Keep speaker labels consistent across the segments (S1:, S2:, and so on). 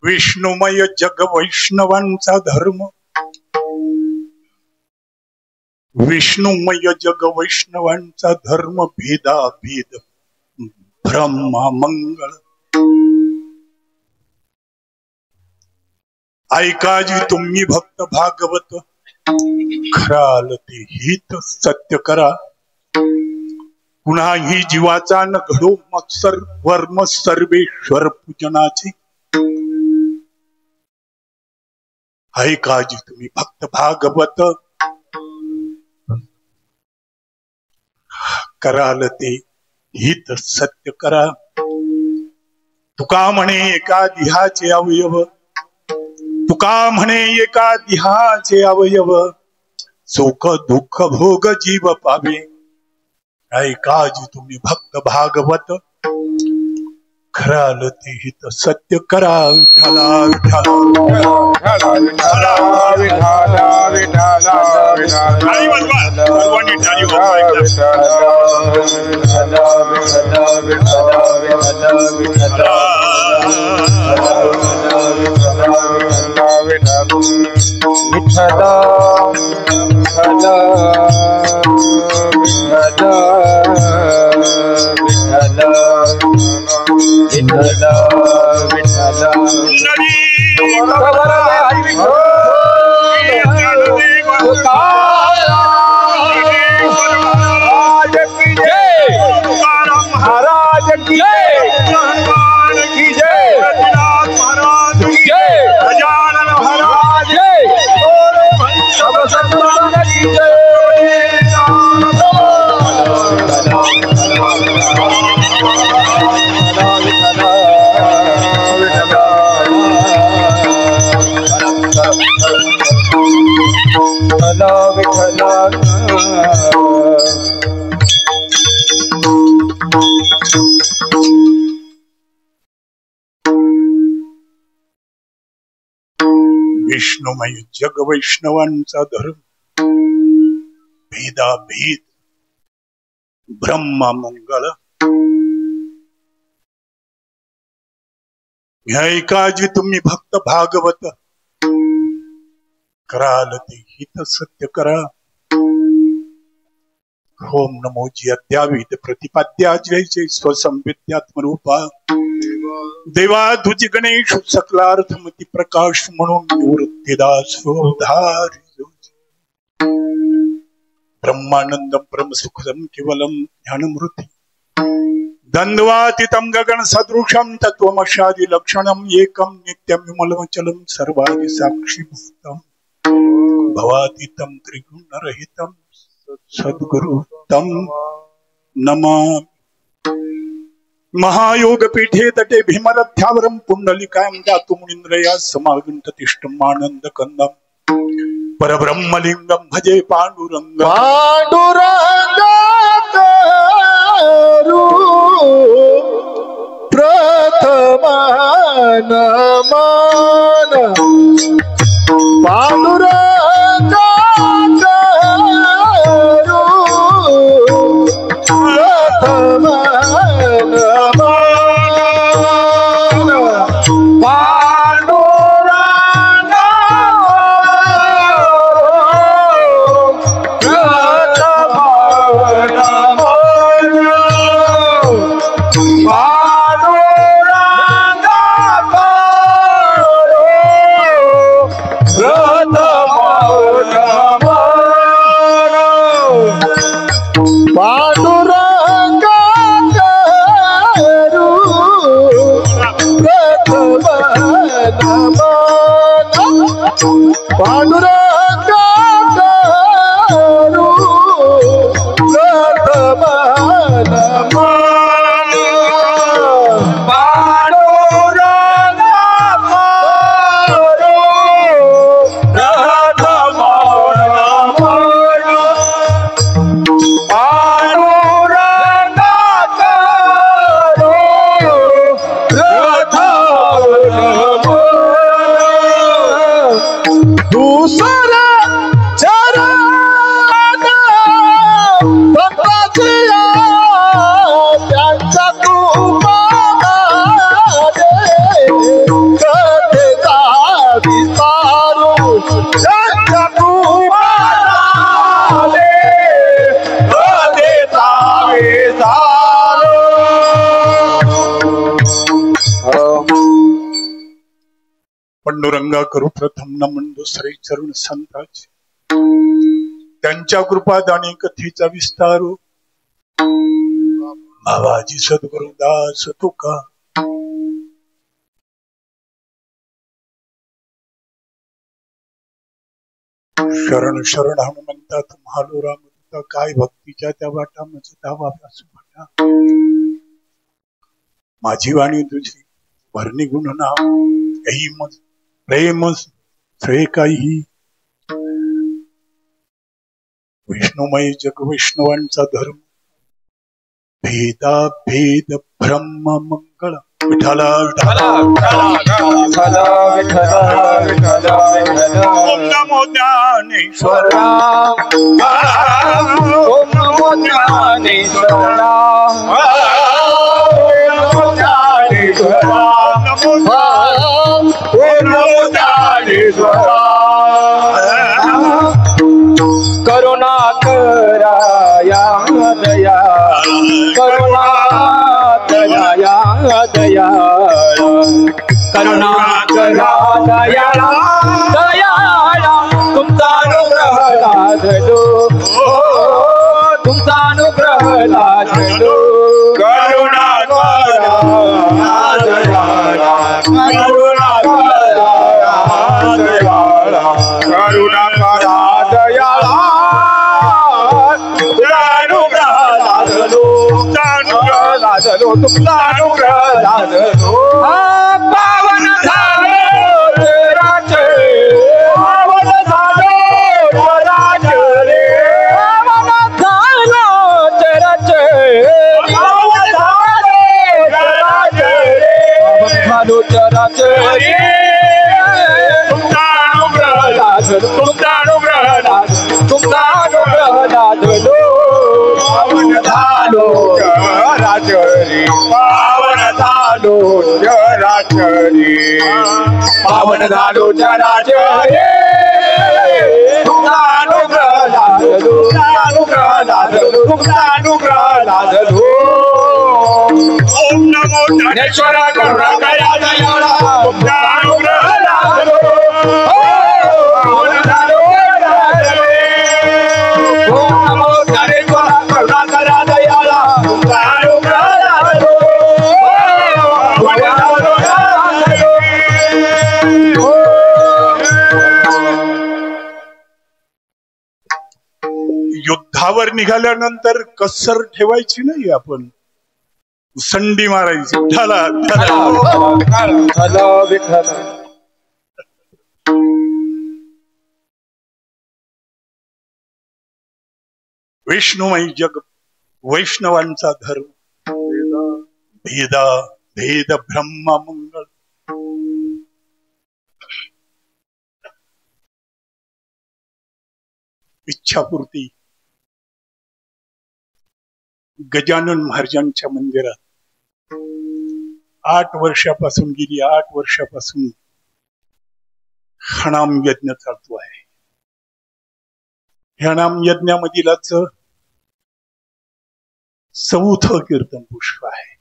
S1: विष्णुमय जग वैष्णवांचा धर्म, विष्णुमय जग वैष्णवांचा धर्म, भेदाभेद ब्रह्मा मंगळ. ऐका जी तुम्ही भक्त भागवत, खराल ते हित सत्य करा. पुन्हा ही जीवाचा न घडो मत्सर वर्म सर्वेश्वर पूजनाचे. ऐका जी तुम्ही भक्त भागवत, कराल ते हित सत्य करा. तुका म्हणे एका देहाचे अवयव, तुका म्हणे एका देहाचे अवयव, सुख दुःख भोग जीव पावे. ऐका जी तुम्ही भक्त भागवत, खराल ते हित सत्य करा. विठ्ठला विठ्ठला विठ्ठला विठ्ठला विठ्ठला विष्णुमय जग वैष्णवांचा धर्म, भेदाभेद ब्रह्मा मंगळ. ऐका जी तुम्ही भक्त भागवत, कराल ते हित सत्य करा. ओम नमो जी अद्यावित प्रतिपाद्या जय जय स्वसंविद्यात्मरूपा. देवा तुझी गणेश सकलार्थमती प्रकाश म्हणून निवृत्तीदास उद्धार. ब्रह्मानंद परम सुखदम केवलम ज्ञानमृती दंडवातीतम गगन सदृशम तत्वमशादि लक्षणम एकम नित्यम विमलमचलम सर्वादि साक्षी भूतम भवातीतम त्रिगुण रहितम सद्गुरु तम नमामि. महायोग पीठे तटे भीमरथ्यावरम पुंडलिकायं दातु मुनीन्द्रया समागंत तिष्ठम आनंद कंदम परब्रह्मलिंगम भजे पांडुरंग.
S2: पांडुरंग करू प्रथम नमन, पांडुरंग करू प्रथम नमन. पांडुरंग करू प्रथम नमन, पांडुरंग करू प्रथम नमन, पांडुरंग करू प्रथम नमन. दूसरा चरण भक्ताच्या त्यांचा तू
S1: पंडुरंगा करू प्रथम नमन दुसरे चरण संताचे, त्यांच्या कृपादाने कथेचा विस्तार बाबाजी सद्गुरुदास तुका. शरण शरण हनुमंता तुम्हालो रामदूता, काय भक्तीच्या त्या वाटा मज दावा व्यासभाटा. माझी वाणी तुझी भरणी गुण नाव, यही मज प्रेम श्रेय काही. विष्णुमय जग वैष्णवांचा धर्म, भेदा भेद ब्रह्म मंगळ. विठ्ठला ओम नमो ज्ञानेश्वर,
S2: ओम नमो ज्ञानेश्वर, ओम नमो ज्ञानेश्वर. करुणा कराया दया, करुणा दया दया, करुणा करा दयाळा दयाळा. तुमचा अनुग्रह लाभलो, तुमचा अनुग्रह लाभलो. करुणा करा दयाळा, करुणा करा दयाळा, करुणा करा दयाळा. तुमचा अनुग्रह लाभलो, तुमचा अनुग्रह लाभलो, तुमचा अनुग्रह लाभलो. पावन झालो जराचे, पावन झालो जराचे रे, पावन झालो जराचे, पावन झालो जराचे रे, पावन झालो जराचे रे. तुमचा अनुग्रह लाभलो, तुमचा अनुग्रह लाभलो, तुमचा अनुग्रह लाभलो. पावन झालो जराचे, पावन झालो जराचे, पावन झालो जराचे. तुमचा अनुग्रह लाभलो, तुमचा अनुग्रह लाभलो, तुमचा अनुग्रह लाभलो.
S1: ओम नमो
S2: ज्ञानेश्वर करुणा करा दयाळा, तुमचा अनुग्रह लाभलो. पावन झालो जराचे. ओम नमो ज्ञानेश्वर करुणा करा दयाळा, तुमचा अनुग्रह लाभलो. पावन झालो जराचे.
S1: युद्धावर निघाल्यानंतर कसर ठेवायची नाही, आपण संडी मारायची. विठ्ठला विष्णुमय जग वैष्णवांचा धर्म, भेदा भेद ब्रह्म मंगळ. इच्छापूर्ती गजानन महाराजांच्या मंदिरात 8 वर्षापासून गेली 8 वर्षापासून हणाम यज्ञ चालतो आहे. हणाम यज्ञामधीलच 4थं कीर्तन पुष्प आहे.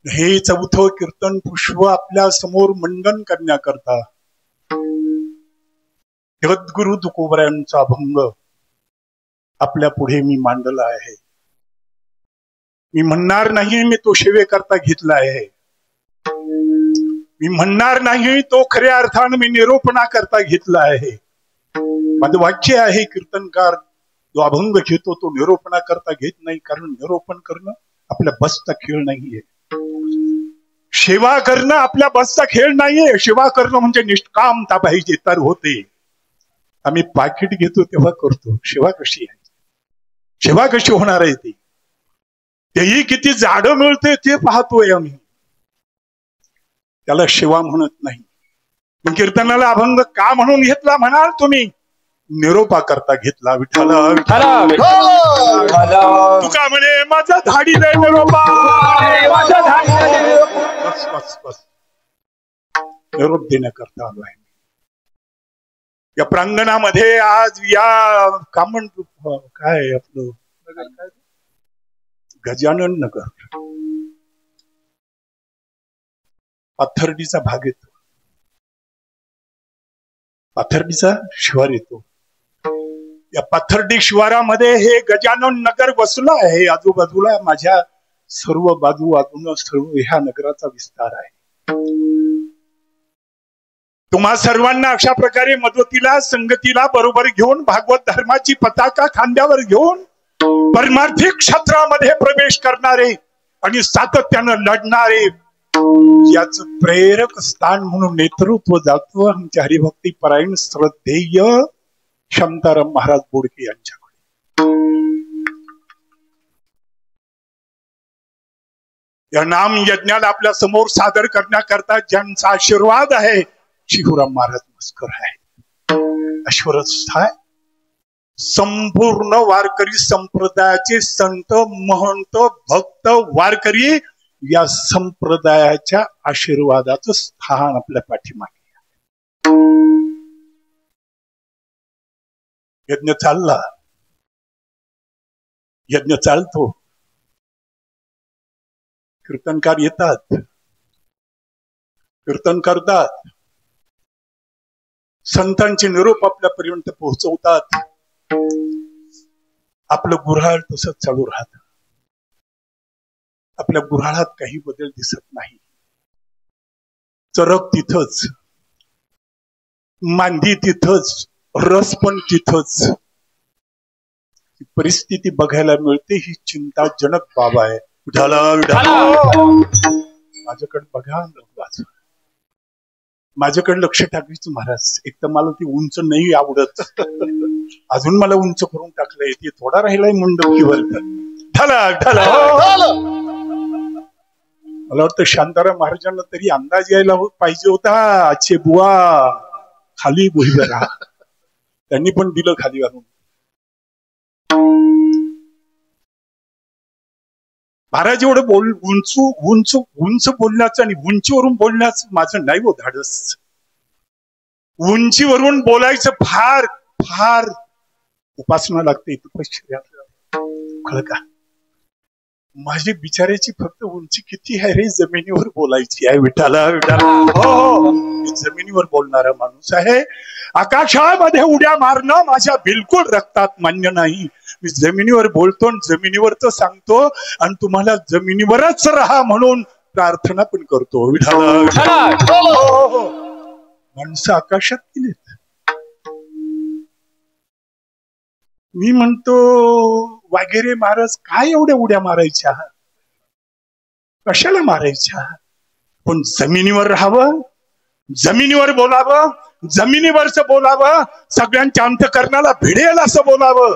S1: हे 4थं कीर्तन पुष्प आपल्या समोर मंडन करण्याकरता जगद्गुरु तुकोबरायांचा अभंग आपल्या पुढे मी मांडला आहे. मी म्हणणार नाही मी तो सेवेकरता घेतला आहे, मी म्हणणार नाही तो खऱ्या अर्थाने मी निरोपणा करता घेतला आहे. माझं वाक्य आहे, कीर्तनकार जो अभंग घेतो तो निरोपणा करता घेत नाही, कारण निरोपण करणं आपल्या बसचा खेळ नाहीये. सेवा करणं आपल्या बसचा खेळ नाहीये. सेवा करणं म्हणजे निष्कामता पाहिजे तर होते. आम्ही पाकिट घेतो तेव्हा करतो. सेवा कशी आहे, सेवा कशी होणार आहे ती, तेही किती जाडं मिळते ते पाहतोय आम्ही. त्याला सेवा म्हणत नाही. मग कीर्तनाला अभंग का म्हणून घेतला म्हणाल तुम्ही? निरोपा करता घेतला. विठ्ठला तुका म्हणे माझा धाडी दे निरोपा. बस बस बस, निरोप देण्याकरता आलो आहे. या प्रांगणामध्ये आज या काय आपलं गजानन नगर पाथर्डीचा भाग येतो, पाथर्डीचा शिवार येतो. या पाथर्डी शिवारामध्ये हे गजानन नगर बसलं आहे. आजूबाजूला माझ्या सर्व बाजूबाजून सर्व ह्या नगराचा विस्तार आहे. तुम्हा सर्वांना अशा प्रकारे मदतीला संगतीला बरोबर घेऊन भागवत धर्माची पताका खांद्यावर घेऊन परमार्थिक क्षेत्रामध्ये प्रवेश करणारे आणि सातत्यानं लढणारे याच प्रेरक स्थान म्हणून नेतृत्व जातं आमच्या हरिभक्ती परायण श्रद्धेय शांताराम महाराज बोडके यांच्याकडे. या नाम यज्ञाला आपल्या समोर सादर करण्याकरता ज्यांचा आशीर्वाद आहे शिवराम महाराज मस्कर आहे. अश्वरस्थाय संपूर्ण वारकरी संप्रदायाचे संत महंत भक्त वारकरी या संप्रदायाच्या आशीर्वादाचं स्थान आपल्या पाठीमागे. यज्ञ चालला, यज्ञ चालतो, कीर्तनकार येतात, कीर्तन करतात, संतांचे निरोप आपल्यापर्यंत पोहोचवतात. आपलं गुऱ्हाळ तसंच चालू राहत. आपल्या गुऱ्हाळात काही बदल दिसत नाही. चरक तिथंच, मांदी तिथंच, रस पण तिथंच. परिस्थिती बघायला मिळते. ही चिंताजनक बाब आहे. माझ्याकडे बघा, माझ्याकडे लक्ष टाकायचं महाराज. एक तर मला ती उंच नाही आवडत, अजून मला उंच करून टाकलंय. ते थोडा राहिलाय मुंडकीवर. मला वाटतं शांताराम महाराजांना तरी अंदाज यायला पाहिजे होता. आजचे बुवा खाली बोलले राहा, त्यांनी पण दिलं खाली घालून. महाराज एवढं उंच बोलण्याचं आणि उंचीवरून बोलण्याचं माझं नाही हो धाडस. उंचीवरून बोलायचं फार फार उपासना लागते. कळ का? माझी बिचाऱ्याची फक्त उंची किती आहे रे? जमिनीवर बोलायची आहे. विठाला विठाला, हो, जमिनीवर बोलणारा माणूस आहे. आकाशामध्ये उड्या मारणं माझ्या बिलकुल रक्तात मान्य नाही. मी जमिनीवर बोलतो, जमिनीवरच सांगतो आणि तुम्हाला जमिनीवरच राहा म्हणून प्रार्थना पण करतो. विठाला, माणसं आकाशात गेलीत. मी म्हणतो वाघेरे महाराज काय एवढ्या उड्या मारायच्या, कशाला मारायच्या? पण जमिनीवर राहावं, जमिनीवर बोलावं, जमिनीवरच बोलावं, सगळ्यांच्या अंतकरणाला भिडेल असं बोलावं.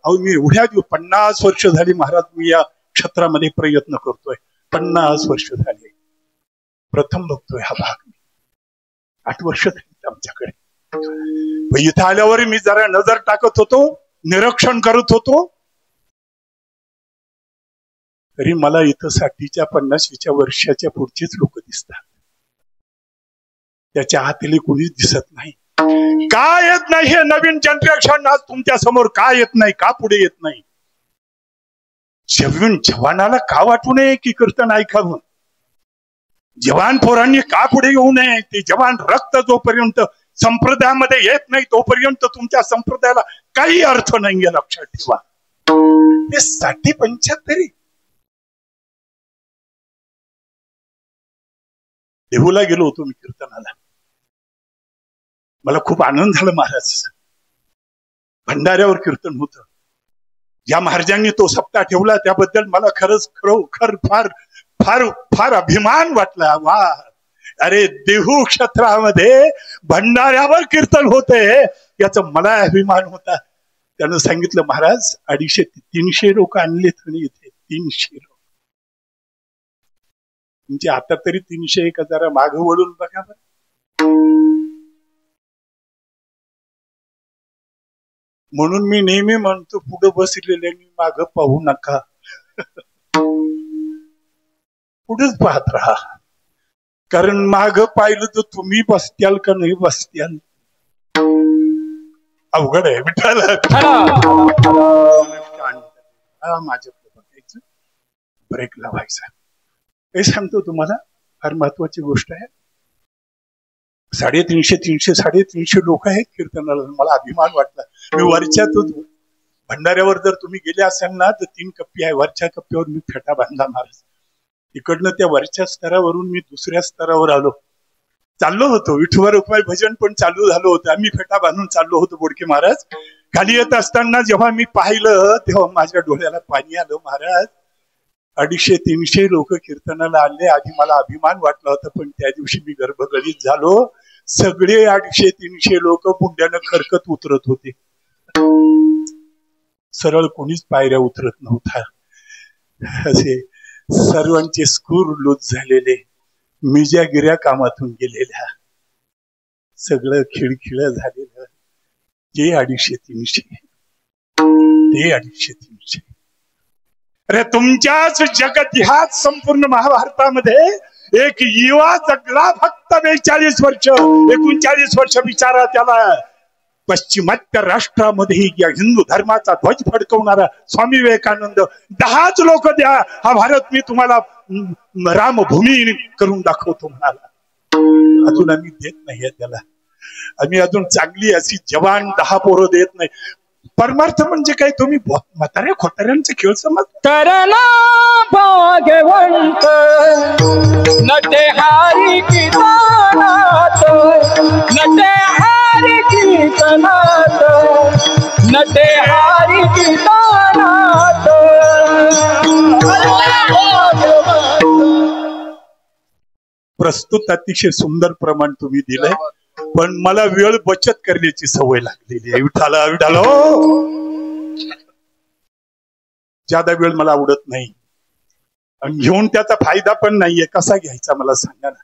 S1: अहो मी एवढ्या 50 वर्ष झाली महाराज मी या क्षेत्रामध्ये प्रयत्न करतोय. 50 वर्ष झाले. प्रथम बघतोय हा भाग. 8 वर्ष झाली आमच्याकडे. इथं आल्यावर मी जरा नजर टाकत होतो, निरीक्षण करत होतो. तरी मला इथं 60च्या 50च्या वर्षाच्या पुढचेच लोक दिसतात. त्याच्या आतले कोणीच दिसत नाही. का येत नाही हे नवीन जनरेशन आज तुमच्या समोर का येत नाही? का पुढे येत नाही? जवानाला का वाटू नये की कीर्तन ऐकावं? जवान पोरांनी का पुढे येऊ नये? ते जवान रक्त जोपर्यंत संप्रदायामध्ये येत नाही तोपर्यंत तुमच्या संप्रदायाला काही अर्थ नाहीये. लक्षात ठेवा. ते 60-75 देहूला गेलो होतो मी कीर्तनाला. मला खूप आनंद झाला. महाराज भंडाऱ्यावर कीर्तन होतं. ज्या महाराजांनी तो सप्ताह ठेवला त्याबद्दल मला खरंच खरोखर फार फार फार अभिमान वाटला. वा, अरे देहू क्षेत्रामध्ये भंडाऱ्यावर कीर्तन होते याचा मला अभिमान होता. त्यानं सांगितलं महाराज 250-300 लोक आणलेत म्हणे इथे. 300 लोक. म्हणजे आता तरी 300 एक जरा मागे वळून बघा बरं. म्हणून मी नेहमी म्हणतो पुढे बसलेल्यांनी मागं पाहू नका. पुढेच पाहत राहा. कारण माग पाहिलं तर तुम्ही बसत्याल का नाही बसत्याल अवघड आहे. माझ्याकडे बघायचं, ब्रेक लावायचा. हे सांगतो तुम्हाला. फार महत्वाची गोष्ट आहे. 350 लोक आहेत कीर्तनाला. मला अभिमान वाटला. मी वरच्यातून भंडाऱ्यावर जर तुम्ही गेले असाल ना तर 3 कप्पी आहे. वरच्या कप्प्यावर मी फेटा बांधला महाराज. इकडनं त्या वरच्या स्तरावरून मी दुसऱ्या स्तरावर आलो. चाललो होतो विठोबा रुक्माई भजन पण चालू झालं होतं. आम्ही फेटा बांधून चाललो होतो बोडके महाराज. खाली येत असताना जेव्हा मी पाहिलं तेव्हा माझ्या डोळ्याला पाणी आलं महाराज. 250-300 लोक कीर्तनाला आले. आधी मला अभिमान वाटला होता पण त्या दिवशी मी गर्भगडीत झालो. सगळे 250-300 लोक मुंड्यानं खरकत उतरत होते. सरळ कोणीच पायऱ्या उतरत नव्हता. असे सर्वांचे स्कूर लूज झालेले, मिज्या गिऱ्या कामातून गेलेल्या, सगळं खिळखिळ झालेलं. ते 250-300 ते 250-300. अरे तुमच्याच जगत ह्याच संपूर्ण महाभारतामध्ये एक युवा जगला फक्त 42 वर्ष 39 वर्ष. विचारा त्याला. पश्चिमात्य राष्ट्रामध्ये या हिंदू धर्माचा ध्वज फडकवणारा स्वामी विवेकानंद. 10च लोक द्या हा भारत मी तुम्हाला रामभूमी करून दाखवतो म्हणाला. अजून आम्ही देत नाहीये त्याला. आम्ही अजून चांगली अशी जवान 10 पोरं देत नाही. परमार्थ म्हणजे काय तुम्ही म्हाताऱ्या खोटाऱ्यांचा खेळ समज.
S2: करना भाग्यवंत नटे हारी कीर्तनात, नटे हारी कीर्तनात, नटे हारी कीर्तनात.
S1: प्रस्तुत अतिशय सुंदर प्रमाण तुम्ही दिलंय पण मला वेळ बचत करण्याची सवय लागलेली आहे. विठाला विठाला ज्यादा वेळ मला आवडत नाही आणि घेऊन त्याचा फायदा पण नाहीये. कसा घ्यायचा मला सांगा ना.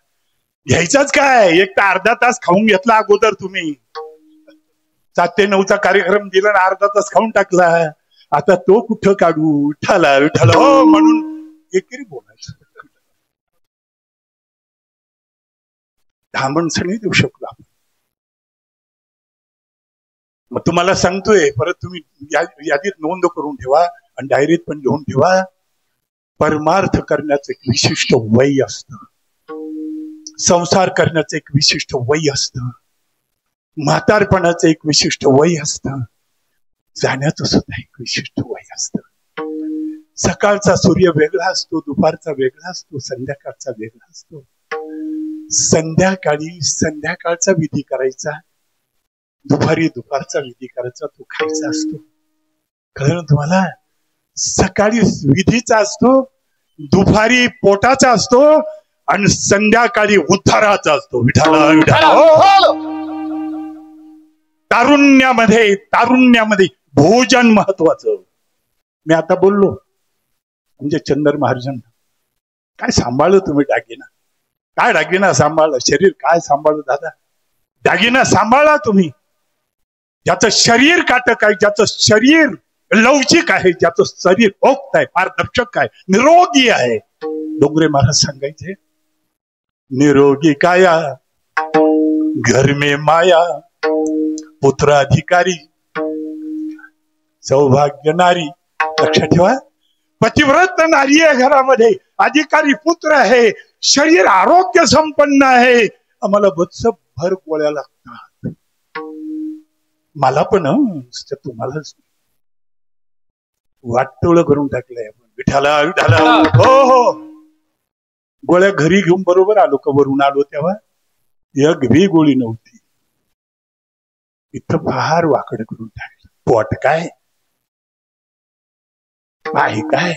S1: घ्यायचाच काय. एक तर अर्धा तास खाऊन घेतला अगोदर तुम्ही. 7 ते 9चा कार्यक्रम दिला ना अर्धा तास खाऊन टाकला. आता तो कुठं काढू. विठाला विठाला हो म्हणून एकेरी बोलायचं. धामणसणी देऊ शकलो आपण. मग तुम्हाला सांगतोय परत तुम्ही यादीत नोंद करून ठेवा आणि डायरीत पण लिहून ठेवा. परमार्थ करण्याचं एक विशिष्ट वय असतं. संसार करण्याचं एक विशिष्ट वय असतं. म्हातारपणाचं एक विशिष्ट वय असतं. जाण्याचं सुद्धा एक विशिष्ट वय असतं. सकाळचा सूर्य वेगळा असतो, दुपारचा वेगळा असतो, संध्याकाळचा वेगळा असतो. संध्याकाळी संध्याकाळचा विधी करायचा, दुपारी दुपारचा विधी करायचा. तो खायचा असतो. कळलं तुम्हाला. सकाळी विधीचा असतो, दुपारी पोटाचा असतो आणि संध्याकाळी उद्धाराचा असतो. विठाला विठाला तारुण्यामध्ये भोजन महत्वाचं. मी आता बोललो म्हणजे चंदर महाराजांना काय सांभाळलं तुम्ही दागिना. काय दागिना सांभाळलं. शरीर काय सांभाळलं दादा. दागिना सांभाळा तुम्ही. ज्याचं शरीर काटक आहे, ज्याचं शरीर लवचिक आहे, ज्याचं शरीर ओक्त आहे, पारदर्शक आहे, निरोगी आहे. डोंगरे महाराज सांगायचे निरोगी काया घर में माया पुत्र अधिकारी सौभाग्य नारी. लक्षात ठेवा. पतिव्रत नारी आहे घरामध्ये, अधिकारी पुत्र आहे, शरीर आरोग्य संपन्न आहे. आम्हाला बत्स भर गोळ्या लागतात. मला पण तुम्हालाच वाटोळ करून टाकलंय आपण. विठाला विठाला हो हो. गोळ्या घरी घेऊन बरोबर आलो. कवरून आलो तेव्हा एक भी गोळी नव्हती. इथं फार वाकड करून टाकलं. पोट काय आहे काय.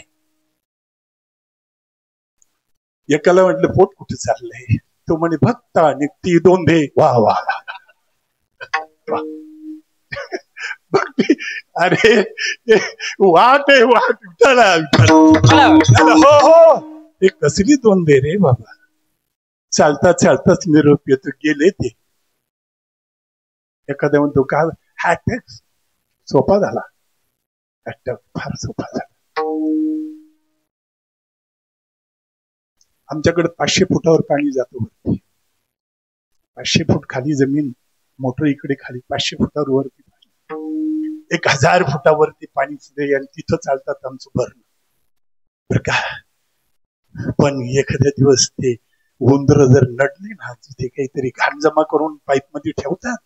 S1: एकाला म्हटलं पोट कुठे चाललंय. तो म्हणे भक्ता निघती दोंधे. वा वा भक्ती. अरे वाट आहे वाट. विठाला हो हो. ते कसली दोंधे रे बाबा. चालता चालताच निरोप येतो. गेले ते. एखाद्या म्हणतो का अटॅक सोपा झाला. अटॅक फार सोपा झाला. आमच्याकडे 500 फुटावर पाणी जातो वरती. 500 फूट खाली जमीन. मोटर इकडे खाली 500 फुटावर वरती पाणी. 1000 फुटावरती पाणी सुद्धा आणि तिथं चालतात आमचं भरणं. बर का. पण एखाद्या दिवस ते उंदर जर नडली ना तिथे काहीतरी घाण जमा करून पाईप मध्ये ठेवतात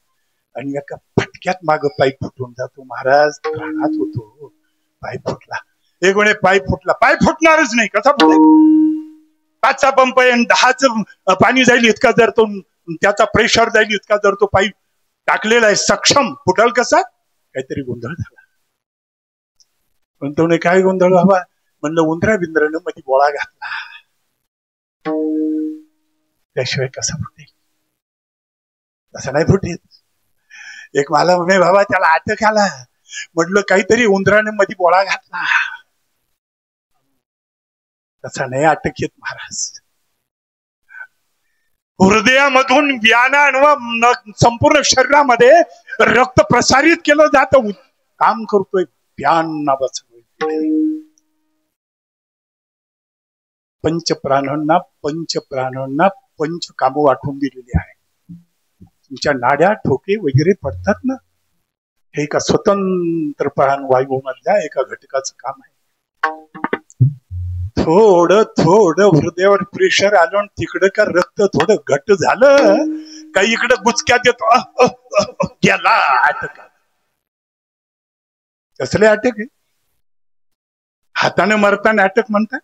S1: आणि एका फटक्यात माग पाईप फुटून जातो. महाराज प्राणात होतो. पाईप फुटला. एक म्हणे पाईप फुटला. पाईप फुटणारच नाही. कसा फुटेल? 5चा पंप आहे आणि 10चं पाणी जाईल इतका जर तो त्याचा प्रेशर जाईल इतका जर तो पाईप टाकलेला आहे सक्षम फुटल कसा? काहीतरी गोंधळ झाला. पण तो काय गोंधळ व्हावा म्हणलं उंदरा बिंद्रानं मध्ये बोळा घातला त्याशिवाय कसा फुटेल? तसं नाही फुटेल. एक मला म्हणे बाबा त्याला अटक आला. म्हटलं काहीतरी उंदराने मध्ये बोळा घातला. तसा नाही अटक येत महाराज. हृदयामधून व्याना संपूर्ण शरीरामध्ये रक्त प्रसारित केलं जातं. काम करतोय व्यान नावाचं. पंचप्राणांना पंच कामं वाटून दिलेली आहे. तुमच्या नाड्या ठोके वगैरे पडतात ना, हे एका स्वतंत्र प्राण वायू मधल्या एका घटकाचं काम आहे. थोडं हृदयावर प्रेशर आलं आणि तिकडं का रक्त थोडं घट्ट झालं का इकडं गुचक्यात येतो गेला अटक. कसले अटक आहे? हाताने मरताना अटक म्हणतात.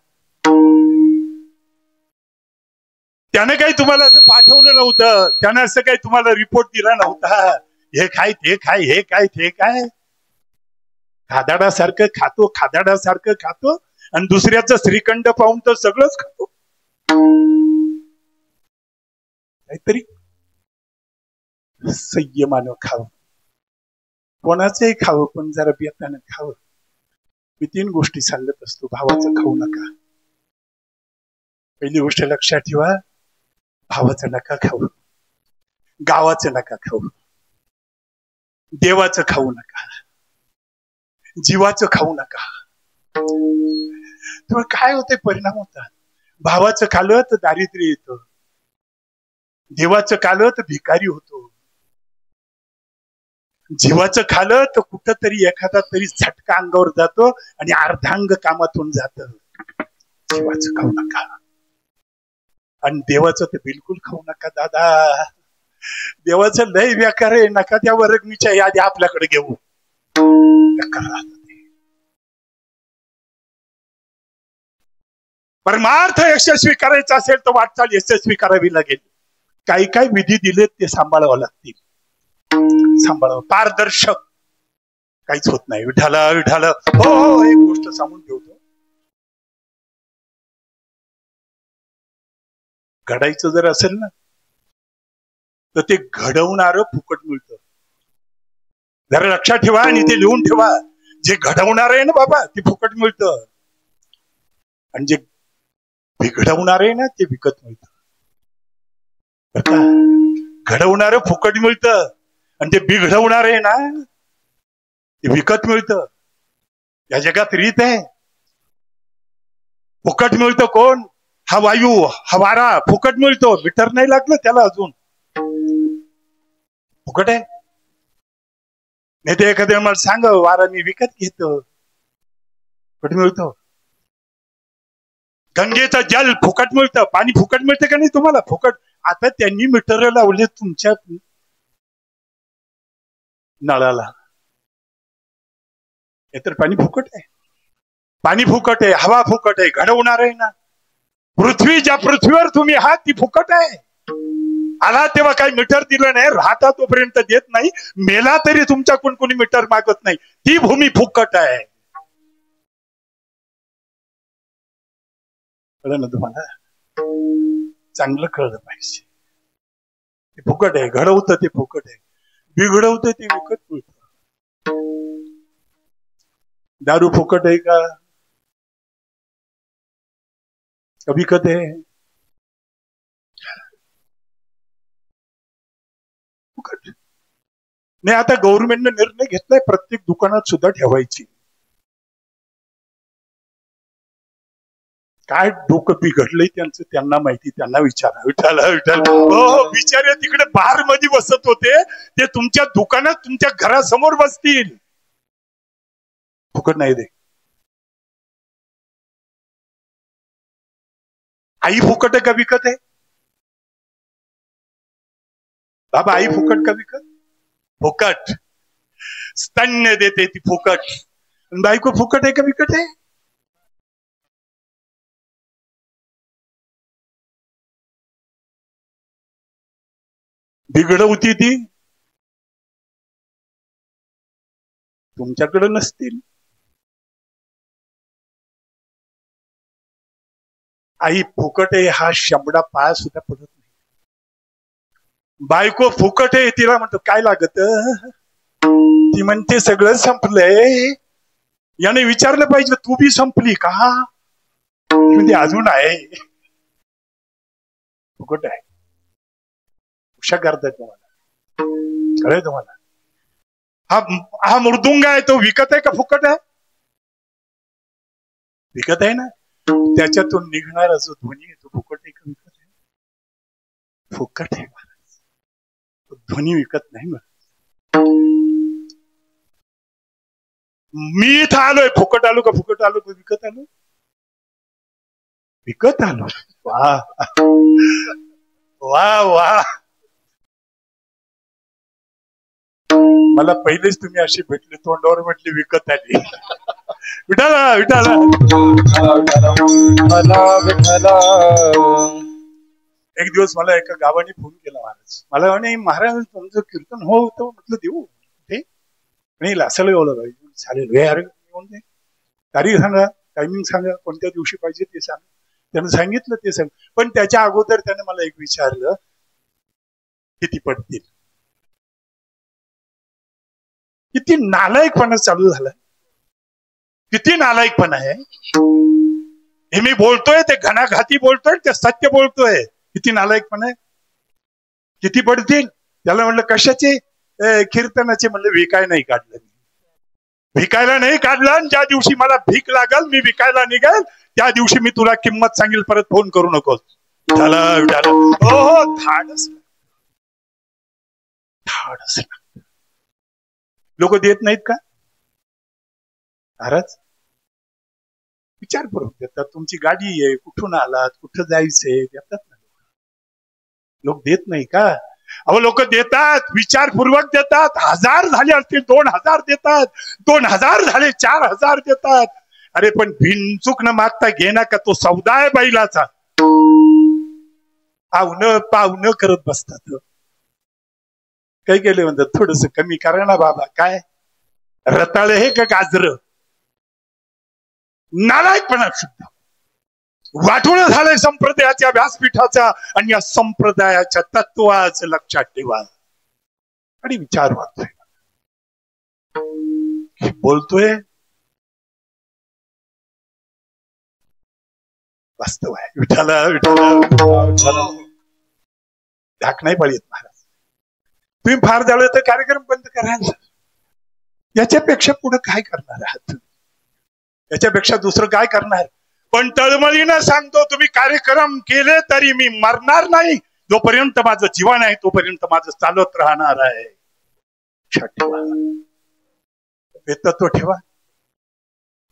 S1: त्यानं काही तुम्हाला असं पाठवलं नव्हतं. त्यानं असं काही तुम्हाला रिपोर्ट दिला नव्हता. हे खाय ते खाय हे काय ते काय. खादाडासारखं खातो आणि दुसऱ्याचं श्रीखंड पाहून तर सगळंच खातो. काहीतरी संयमानं खावं. कोणाचंही खावं पण जरा बेतानं खावं. मी 3 गोष्टी सांगत असतो. भावाचं खाऊ नका. पहिली गोष्ट लक्षात ठेवा. भावाचं नका खाऊ. गावाचं नका खाऊ. देवाचं खाऊ नका. जीवाचं खाऊ नका. तेव्हा काय होते? परिणाम होतात. भावाचं खाल्लं तर दारिद्र्य येतं. देवाचं खाल्लं तर भिकारी होतो. जीवाचं खाल्लं तर कुठंतरी एखादा तरी झटका अंगावर जातो आणि अर्धांग कामातून जात. जीवाचं खाऊ नका. आणि देवाचं तर बिलकुल खाऊ नका दादा. देवाचं लय बेकार आहे. नका त्या वर्गणीच्या यादी आपल्याकडे घेऊ. परमार्थ यशस्वी करायचा असेल तर वाटचाल यशस्वी करावी लागेल. काही काही विधी दिलेत ते सांभाळावं लागतील. सांभाळावं. पारदर्शक काहीच होत नाही. विठाला हो एक गोष्ट सांगून ठेवतो. घडायचं जर असेल ना तर ते घडवणारं फुकट मिळतं. जरा लक्षात ठेवा आणि ते लिहून ठेवा. जे घडवणार आहे ना बाबा ते फुकट मिळतं आणि जे बिघडवणार आहे ना ते विकत मिळतं. घडवणार फुकट मिळतं आणि ते बिघडवणार आहे ना ते विकत मिळतं. या जगात रीत आहे. फुकट मिळतं कोण? हा वायू, हा वारा फुकट मिळतो. मीटर नाही लागलं त्याला अजून. फुकट आहे. नाही ते एखाद्या मला सांग वारा मी विकत घेतो. फुकट मिळतो. गंगेचं जल फुकट मिळतं. पाणी फुकट मिळतं का नाही तुम्हाला? फुकट. आता त्यांनी मीटर लावले तुमच्या नळाला. हे तर पाणी फुकट आहे. पाणी फुकट आहे. हवा फुकट आहे. घडवणार आहे ना. पृथ्वी, ज्या पृथ्वीवर तुम्ही आहात ती फुकट आहे. आला तेव्हा काही मीटर दिलं नाही. राहता तोपर्यंत देत नाही. मेला तरी तुमच्याकडून कोणी मीटर मागत नाही. ती भूमी फुकट आहे. कळलं ना तुम्हाला? चांगलं कळलं पाहिजे. ते फुकट आहे. घडवतं ते फुकट आहे. बिघडवतं ते विकत मिळतं. दारू फुकट आहे का? विकत आहे. फुकट नाही. आता गव्हर्नमेंटने निर्णय घेतलाय प्रत्येक दुकानात सुद्धा ठेवायची. काय डोकं बिघडलंय त्यांचं त्यांना माहिती. त्यांना विचारा. विठाल हो बिचारे तिकडे बार मध्ये बसत होते ते तुमच्या दुकानात तुमच्या घरासमोर बसतील. फुकट नाही दे. आई फुकट आहे का विकत आहे? बाबा आई फुकट का विकत? फुकट. स्तन्य देते ती फुकट. बायको फुकट आहे का विकट आहे? बिघडवती ती. तुमच्याकडे नसतील. आई फुकट आहे हा शब्दा पाया सुद्धा पडत नाही. बायको फुकट आहे तिला म्हणतो काय लागत? ती म्हणते सगळं संपलंय. याने विचारलं पाहिजे तू बी संपली का? म्हणजे अजून आहे. फुकट आहे. हुशार करताय तुम्हाला, कळेल तुम्हाला. हा मृदुंग आहे तो विकत आहे का फुकट आहे? विकत आहे ना. त्याच्यातून निघणारा जो ध्वनी आहे तो फुकट आहे का विकत आहे? फुकट आहे महाराज. तो ध्वनी विकत नाही महाराज. मी इथं आलोय फुकट आलो का फुकट आलो का विकत आलो? विकत आलो. वा वा वा. मला पहिलेच तुम्ही अशी भेटले तोंडावर म्हटली विकत आली. विठाला विठाला. एक दिवस मला एका गावाने फोन केला महाराज. मला म्हणे महाराज तुमचं कीर्तन हो होतं. म्हटलं देऊ ते नाही लासायला गावलं पाहिजे. चालेल वे अरे तारीख सांगा, टायमिंग सांगा, कोणत्या दिवशी पाहिजे ते सांगा. त्यानं सांगितलं ते सांग. पण त्याच्या अगोदर त्याने मला एक विचारलं किती पडतील. किती नालायकपणा चालू झाला. किती नालायकपणा आहे. हे मी बोलतोय ते घणाघाती बोलतोय ते सत्य बोलतोय. किती नालायकपणा आहे. किती पडतील? त्याला म्हणलं कशाचे? कीर्तनाचे. म्हणलं विकाय नाही काढलं. विकायला नाही काढलं. आणि ज्या दिवशी मला भीक लागल मी विकायला निघाल त्या दिवशी मी तुला किंमत सांगेल. परत फोन करू नकोस. झालं झालं. हो धाडस धाडस. लोक देत नाहीत का महाराज? विचारपूर्वक देतात. तुमची गाडी आहे, कुठून आलात, कुठं जायचंय देतात ना लोक. देत नाही का? अहो लोक देतात, विचारपूर्वक देतात. 1000 झाले असतील 2000 देतात, 2000 झाले 4000 देतात. अरे पण भिनचूक न मागता घेना का तो सौदा आहे बैलाचा. आवणं पावणं करत बसतात. काय केले म्हणतात थोडस कमी करा ना बाबा. काय रताळ हे का गाजर? नालायकपणा शुद्ध. वाटोळ झालंय संप्रदायाच्या व्यासपीठाचा. आणि या संप्रदायाच्या तत्वाचं लक्षात ठेवा. आणि विचार वाटतोय बोलतोय वास्तव आहे. विठाला विठाला धाक नाही पडत महाराज. तुम्ही फार झालं तर कार्यक्रम बंद करायला. याच्यापेक्षा पुढे काय करणार आहात? याच्यापेक्षा दुसरं काय करणार? पण तळमळीनं सांगतो तुम्ही कार्यक्रम केले तरी मी मरणार नाही. जोपर्यंत माझं जीवन आहे तोपर्यंत माझं चालत राहणार आहे. हे तत्व ठेवा.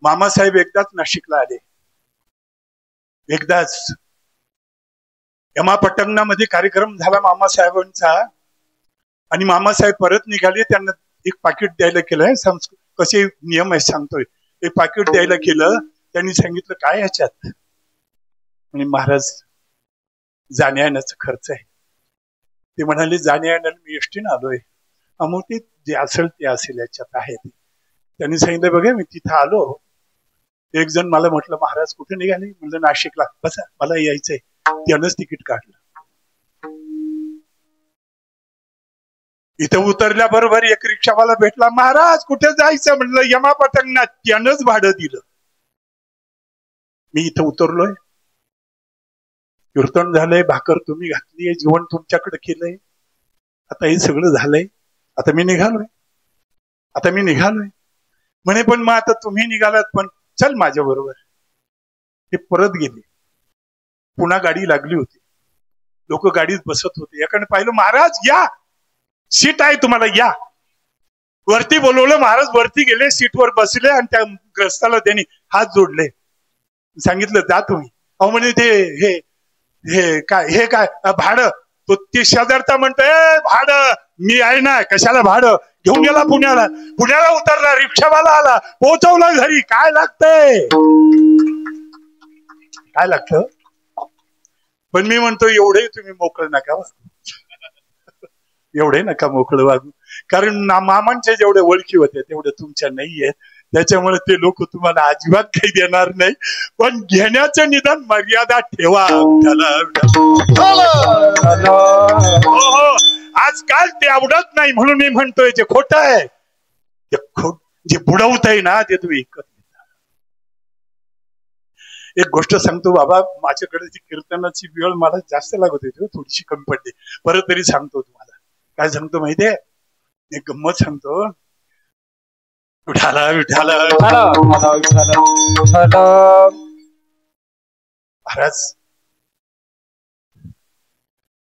S1: मामासाहेब एकदाच नाशिकला आले. एकदाच यमापट्टणामध्ये कार्यक्रम झाला मामासाहेबांचा. आणि मामासाहेब परत निघाले. त्यांना एक पाकिट द्यायला केलंय. कसे नियम आहे सांगतोय. एक पाकिट द्यायला केलं. त्यांनी सांगितलं काय ह्याच्यात? आणि महाराज जाण्या येण्याचा खर्च आहे. ते म्हणाले जाण्या येण्याला मी एसटीने आलोय. मग ते जे असेल ते असेल याच्यात आहे. त्यांनी सांगितलं बघा मी तिथं आलो. एक जण मला म्हटलं महाराज कुठे निघाले? म्हणलं नाशिकला. बसा मला यायचंय. त्यानंच तिकीट काढलं. इथं उतरल्याबरोबर एक रिक्षावाला भेटला. महाराज कुठे जायचं? म्हणलं यमापट्टणात. त्यानंच भाडं दिलं. मी इथं उतरलोय. कीर्तन झालंय, भाकर तुम्ही घातलीय, जीवन तुमच्याकडे केलंय. आता हे सगळं झालंय. आता मी निघालोय. म्हणे पण मग आता तुम्ही निघालात पण चल माझ्या बरोबर. ते परत गेले. पुन्हा गाडी लागली होती. लोक गाडीत बसत होते. एकाने पाहिलं महाराज या सीट आहे तुम्हाला या. वरती बोलवलं. महाराज वरती गेले. सीटवर बसले आणि त्या ग्रस्ताला त्यांनी हात जोडले. सांगितलं जा तुम्ही. अहो म्हणे ते हे काय भाडं तो 30,000चा म्हणतोय भाडं मी आहे ना, कशाला भाडं, घेऊन गेला पुण्याला उतरला, रिक्षावाला आला, पोहोचवला घरी. काय लागतंय, काय लागतं? पण मी म्हणतो एवढे तुम्ही मोकळं नका एवढे नका मोकळं वागू, कारण मामांच्या जेवढ्या ओळखी होत्या तेवढ्या तुमच्या नाहीये, त्याच्यामुळे ते लोक तुम्हाला अजिबात काही देणार नाही. पण घेण्याचं निदान मर्यादा ठेवा. हो, आजकाल ते आवडत नाही म्हणून मी म्हणतोय जे खोट आहे, जे बुडवत आहे ना, ते तुम्ही ऐकत नाही. एक गोष्ट सांगतो बाबा, माझ्याकडे जी कीर्तनाची वेळ मला जास्त लागत होती, थोडीशी कमी पडली, परत तरी सांगतो तुम्हाला. काय सांगतो माहितीये, एक गंमत सांगतो. विठाला विठाला महाराज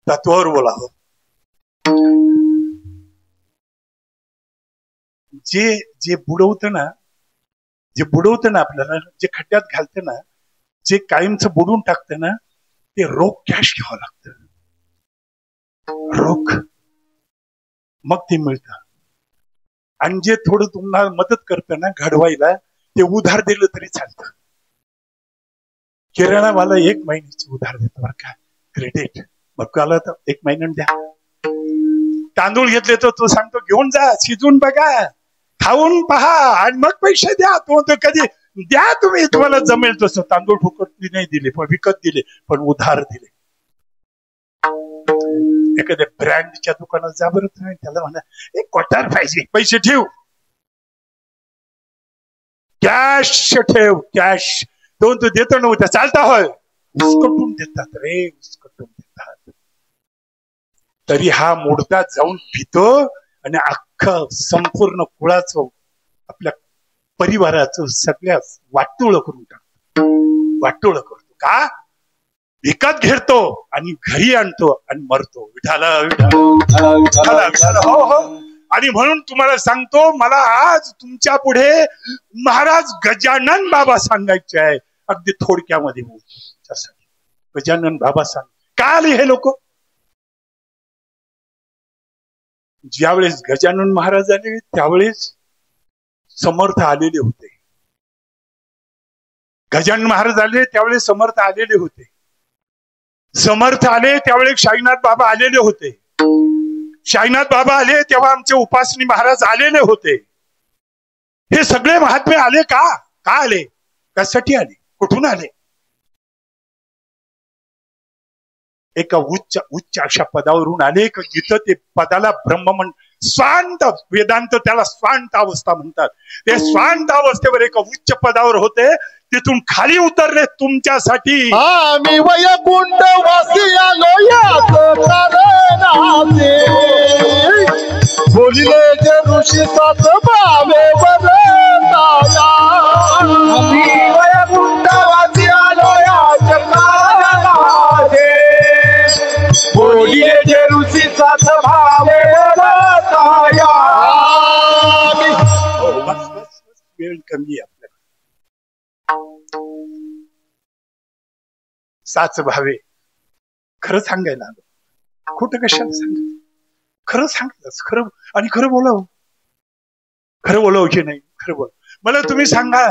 S1: तत्वावर बोलावं. जे बुडवतं ना, आपल्याला, जे खड्ड्यात घालतं ना, जे कायमचं बुडून टाकतं ना, ते रोख कॅश घ्यावं लागतं. रोख मग ते मिळतं. आणि जे थोडं तुम्हाला मदत करतं ना घडवायला, ते उधार दिलं तरी चालतं. किराणावाला 1 महिन्याची उधार देतो बरं का, क्रेडिट. मग आलं तर 1 महिन्याने द्या. तांदूळ घेतले तर तो सांगतो घेऊन जा, शिजून बघा, खाऊन पहा आणि मग पैसे द्या. तो कधी द्या तुम्ही, तुम्हाला जमेल तसं. तांदूळ फुकट नाही दिले, पण विकत दिले, पण उधार दिले. एखाद्या ब्रँडच्या दुकानात जा बरं तुम्ही, त्याला म्हणा एक क्वार्टर पाहिजे, पैसे ठेव, कॅश ठेव, कॅश. तो देतो नव्हता, चालता होय, उसकटून देतात रे, उसकटून देतात. तरी हा मुडदा जाऊन पितो आणि अख्खं संपूर्ण कुळाचं, आपल्या परिवाराचं सगळ्या वाटोळं करून टाकतो. वाटोळं करतो का? विकत घेतो आणि घरी आणतो आणि मरतो. विठाला विठाला. हो हो. आणि म्हणून तुम्हाला सांगतो, मला आज तुमच्या पुढे महाराज गजानन बाबा सांगायचे आहे, अगदी थोडक्यामध्ये बोलतो. गजानन बाबा सांग का आले हे लोक? ज्यावेळेस गजानन महाराज आले त्यावेळेस समर्थ आलेले होते. गजानन महाराज आले त्यावेळेस समर्थ आलेले होते. समर्थ आले त्यावेळेस शाईनाथ बाबा आलेले होते. शाईनाथ बाबा आले तेव्हा आमचे उपासनी महाराज आलेले होते. हे सगळे महात्मे आले का? का आले? कशासाठी आले? कुठून आले? एका उच्च अशा पदावरून आले का जिथं ते पदाला ब्रह्म स्वांत, वेदांत त्याला स्वांत अवस्था म्हणतात. ते स्वांत अवस्थेवर एका उच्च पदावर होते, तिथून खाली उतरले तुमच्यासाठी.
S2: आम्ही वैकुंठ वासी आलो याच कारणाने, बोलिले जे ऋषी सात भावे वरदाया. आम्ही वैकुंठ वासी आलो याच कारणाने, बोलिले जे ऋषी सात भावे वरदाया.
S1: बस वेळ कमी आहे. साच भावे खरं सांगायला आलो, खोटं कशाला सांगायचं? खरं सांगतच, खरं आणि खरं बोलावं. खरं बोलावं की नाही? खरं बोला. मला तुम्ही सांगा,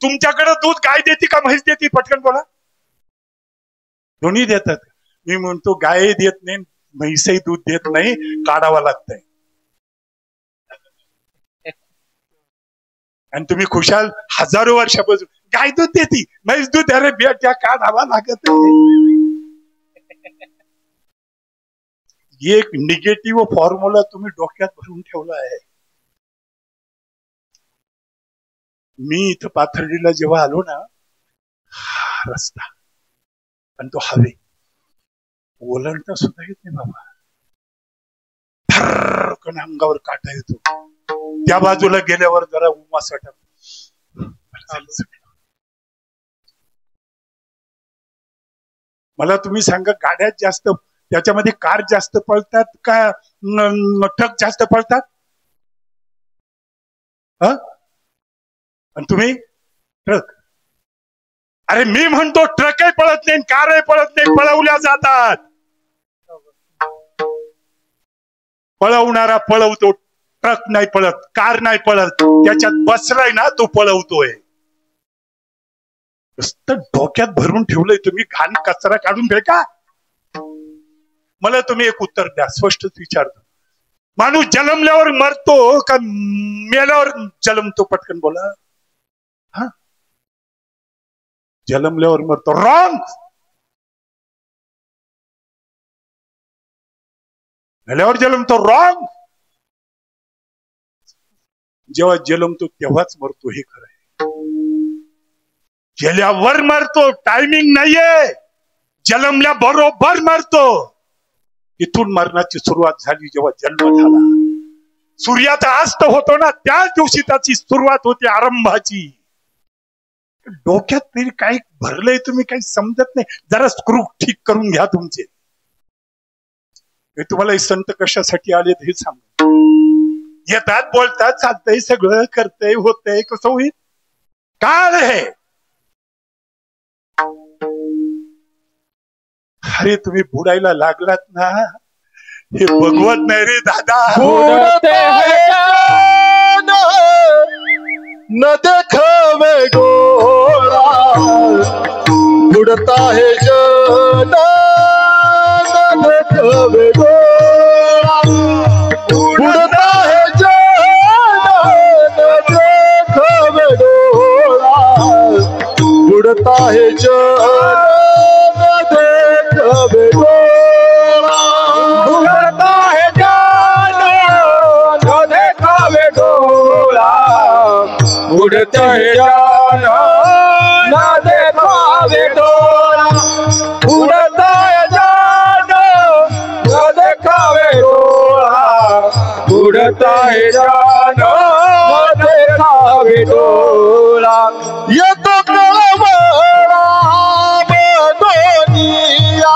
S1: तुमच्याकडे दूध गाय देते का म्हैस देते? पटकन बोला. दोन्ही देतात. मी म्हणतो गाय देत नाही, म्हैसही दूध देत नाही, काढावा लागतंय. आणि तुम्ही खुशाल हजारो वर्षापासून गाय दूध देती, म्हैस दूध, अरे बेट्या काढावा लागत. एक निगेटिव्ह फॉर्म्युला तुम्ही डोक्यात भरून ठेवला आहे. मी इथं पाथर्डीला जेव्हा आलो ना, हा रस्ता आणि तो हवे ओलांडता सुद्धा येत नाही बाबा. थरकन अंगावर काटा येतो. त्या बाजूला गेल्यावर जरा उमासाठी मला तुम्ही सांगा, गाड्यात जास्त, त्याच्यामध्ये कार जास्त पळतात का ट्रक जास्त पळतात? आणि तुम्ही ट्रक. अरे मी म्हणतो ट्रकही पळत नाही, कारही पळत नाही, पळवल्या जातात. पळवणारा पळवतो, ट्रक नाही पळत, कार नाही पळत, त्याच्यात बसलाय ना तो पळवतोय. नुसतं डोक्यात भरून ठेवलंय तुम्ही, घाण कचरा काढून फेका. मला तुम्ही एक उत्तर द्या, स्पष्टच विचारतो. माणूस जन्मल्यावर मरतो का मेल्यावर जन्मतो? पटकन बोला. हा, जन्मल्यावर मरतो. रॉंग. मेल्यावर जन्मतो. रॉंग. जेव्हा जन्मतो तेव्हाच मरतो, हे खरं आहे. गेल्यावर मरतो, टायमिंग नाहीये. जन्मल्या बरोबर मरतो. इथून मरणाची सुरुवात झाली जेव्हा जन्म झाला. सूर्याचा अस्त होतो ना, त्याच दिवशी त्याची सुरुवात होती आरंभाची. डोक्यात तरी काही भरलंय तुम्ही, काही समजत नाही. जरा स्क्रू ठीक करून घ्या तुमचे. तुम्हाला हे संत कशासाठी आलेत हे सांग. येतात, बोलतात, चालतंय, सगळं करतंय, होतंय, कसं होईल? काय आहे? अरे तुम्ही बुडायला लागलात ना, हे भगवत नाही रे दादा.
S2: बुडते हैं न देखवे डोरा, बुडता है जन न देखवे डोरा, बुडता है जन न देखवे डोरा, बुडता है जन उड़ते जाना ना देखावे डोरा, उड़ता जाना ना देखावे डोरा, उड़ता जाना ना देखावे डोरा. ये तो कलवरा मदोनिया,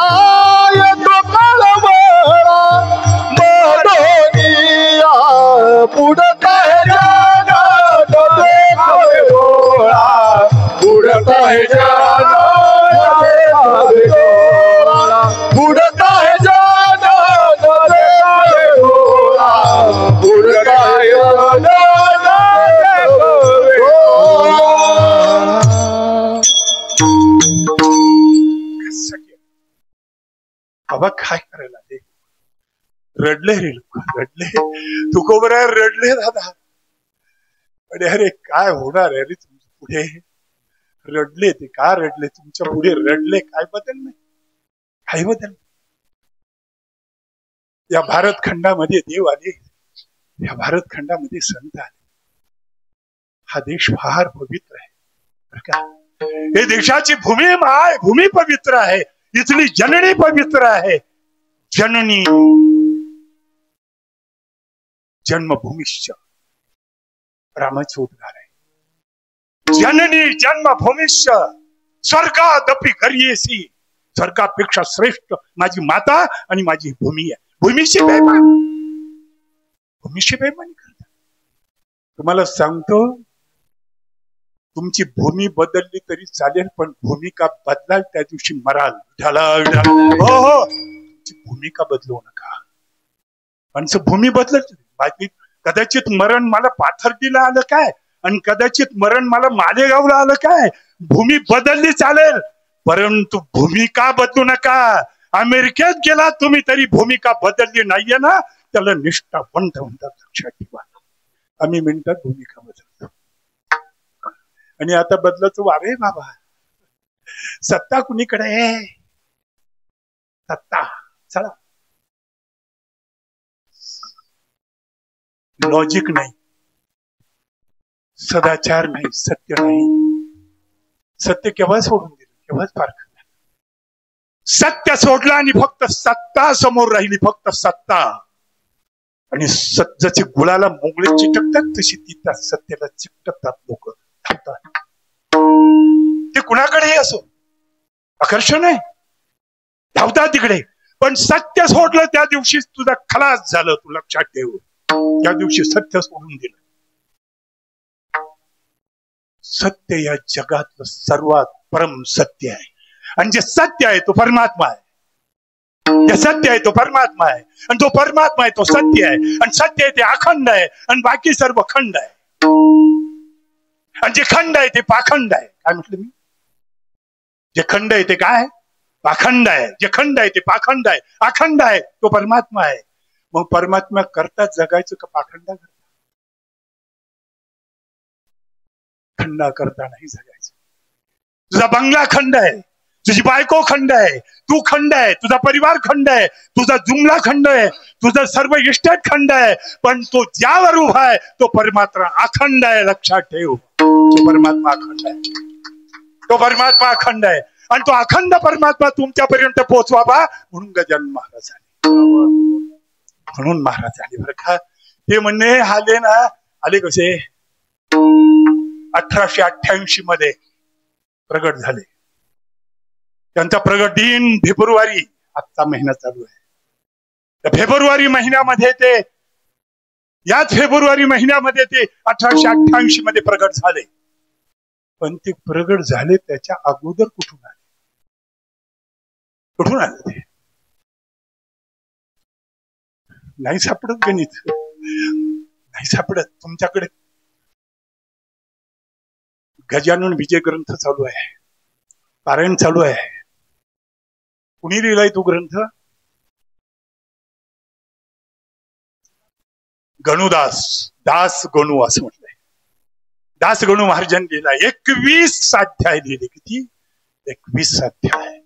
S2: ये तो कलवरा मदोनिया, उड़ता जाना ना देखावे डोरा, उड़ता जाना ना देखावे डोरा, उड़ता जाना ना देखावे डोरा, उड़ता जाना ना देखावे डोरा.
S1: बाबा काय करायला ते रडले रे लोक, रडले. तुकोबर रडले दादा. अरे अरे काय होणार आहे रे तुमच्या पुढे? रडले ते का रडले? तुमच्या पुढे रडले, काय बदल नाही, काही बदल. या भारत खंडामध्ये देव आले, या भारत खंडामध्ये संत आले. हा देश फार पवित्र आहे बरं का. हे देशाची भूमी माय, भूमी पवित्र आहे. इथली जननी पवित्र आहे. जननी जन्मभूमीश्च रामाचे उद्गार आहे. जननी जन्मभूमीश्च स्वर्गादपि गरीयसी. स्वर्गापेक्षा श्रेष्ठ माझी माता आणि माझी भूमी आहे. भूमीशी बेमान, भूमीशी बेमानी करतात. तुम्हाला सांगतो, तुमची भूमी बदलली तरी चालेल, पण भूमिका बदलाल त्या दिवशी मराल. हो हो, तुमची भूमिका बदलू नका. माणसं भूमी बदलत. कदाचित मरण मला पाथर्डीला आलं काय, आणि कदाचित मरण मला मालेगावला आलं काय. भूमी बदलली चालेल, परंतु भूमिका बदलू नका. अमेरिकेत गेला तुम्ही तरी भूमिका बदलली नाहीये ना, त्याला निष्ठावंत म्हणतात. लक्षात ठेवा. आम्ही मिनिटात भूमिका बदलतो. आणि आता बदलाचं वारे बाबा. सत्ता कुणीकडे आहे? सत्ता चला, लॉजिक नाही, सदाचार नाही, सत्य नाही. सत्य केव्हा सोडून दिलं, केव्हाच पार केलं. सत्य सोडलं आणि फक्त सत्ता समोर राहिली, फक्त सत्ता. आणि जसे गुळाला मोगळे चिटकतात तशी ती त्या सत्याला चिकटतात लोक. ते कुणाकडेही असो, आकर्षण आहे, धावतात तिकडे. पण सत्य सोडलं त्या दिवशी तुझा खलास झालं. तू लक्षात ठेव, त्या दिवशी सत्य सोडून दिलं. सत्य या जगातलं सर्वात परम सत्य आहे, आणि जे सत्य आहे तो परमात्मा आहे. जे सत्य आहे तो परमात्मा आहे, आणि जो परमात्मा आहे तो सत्य आहे, आणि सत्य आहे ते अखंड आहे, आणि बाकी सर्व खंड आहे. आणि जे खंड आहे ते पाखंड आहे. काय म्हटलं मी? जे खंड आहे ते काय? पाखंड आहे. जे खंड आहे ते पाखंड आहे. अखंड आहे तो परमात्मा आहे. मग परमात्मा करता जगायचं का पाखंडा करता? खंडा करता नाही जगायचं. तुझा बंगला खंड आहे, तुझी बायको खंड आहे, तू खंड आहे, तुझा परिवार खंड आहे, तुझा जुमला खंड आहे, तुझा सर्व इस्टेट खंड आहे, पण तो ज्यावर उभा आहे तो परमात्मा अखंड आहे. लक्षात ठेव, तो परमात्मा अखंड आहे. तो परमात्मा अखंड आहे, आणि तो अखंड परमात्मा तुमच्यापर्यंत पोहोचवावा म्हणून गजानन महाराज आले. म्हणून महाराज आले बरं का. ते म्हणणे आले ना, आले कसे? 1888 मध्ये प्रगट झाले. त्यांचा प्रगट दिन फेब्रुवारी, आजचा महिना चालू आहे, त्या फेब्रुवारी महिन्यामध्ये ते, याच फेब्रुवारी महिन्यामध्ये ते 1888 मध्ये प्रगट झाले. पण ते प्रगट झाले त्याच्या अगोदर कुठून आले? कुठून आले ते नाही सापडत. गणित नाही सापडत तुमच्याकडे. गजानन विजय ग्रंथ चालू आहे, पारायण चालू आहे. कुणी लिहिलाय तो ग्रंथ? गणुदास, दास गणू असं म्हटलंय. दास गणू महाराजांनी लिहिला. 21 अध्याय लिहिले. किती? 21 अध्याय.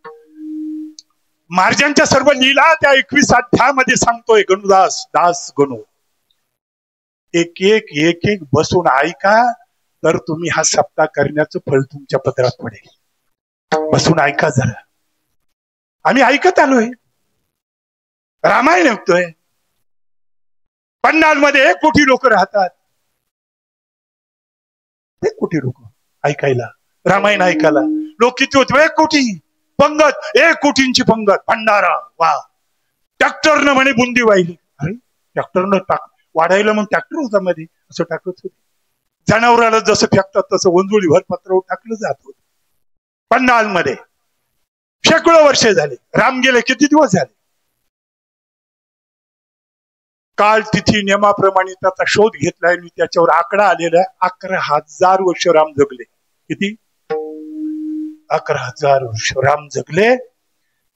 S1: महाराजांच्या सर्व लीला त्या 21 अध्यायामध्ये सांगतोय गणुदास, दास गणू. एक एक एक एक बसून ऐका, तर तुम्ही हा सप्ताह करण्याचं फळ तुमच्या पदरात पडेल. बसून ऐका जरा. आम्ही ऐकत आलोय, रामायण ऐकतोय. पंडालमध्ये 1 कोटी लोक राहतात. 1 कोटी लोक ऐकायला, रामायण ऐकायला. लोक किती होते? 1 कोटी. पंगत 1 कोटींची पंगत, भंडारा. वा. ट्रॅक्टरनं म्हणे बुंदी वाहिली. अरे ट्रॅक्टरनं वाढायला मग ट्रॅक्टर होता मध्ये, असं टाकत होते. जनावराला जसं फेकतात तसं वंजुळीभर पत्र टाकलं जात होत पंडालमध्ये. शेकडो वर्षे झाले. राम गेले किती दिवस झाले? काल तिथी नियमाप्रमाणे त्याचा शोध घेतलाय मी, त्याच्यावर आकडा आलेला आहे. 11,000 वर्ष राम जगले. किती? 11,000 वर्ष राम जगले.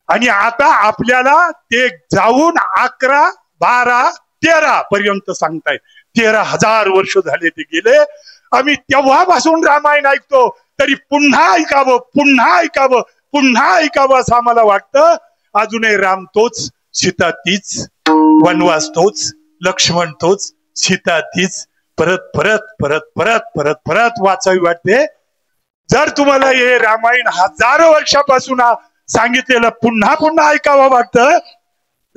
S1: आणि आता आपल्याला ते जाऊन 11, 12, 13 पर्यंत सांगताय. 13,000 वर्ष झाले ते गेले. आम्ही तेव्हापासून रामायण ऐकतो, तरी पुन्हा ऐकावं, पुन्हा ऐकावं, पुन्हा ऐकावं असं आम्हाला वाटतं. अजूनही राम तोच, सीता तीच, वनवास तोच, लक्ष्मण तोच, सीता तीच. परत परत परत परत परत परत वाचावी वाटते. जर तुम्हाला हे रामायण हजारो वर्षापासून सांगितलेलं पुन्हा पुन्हा ऐकावं वाटतं,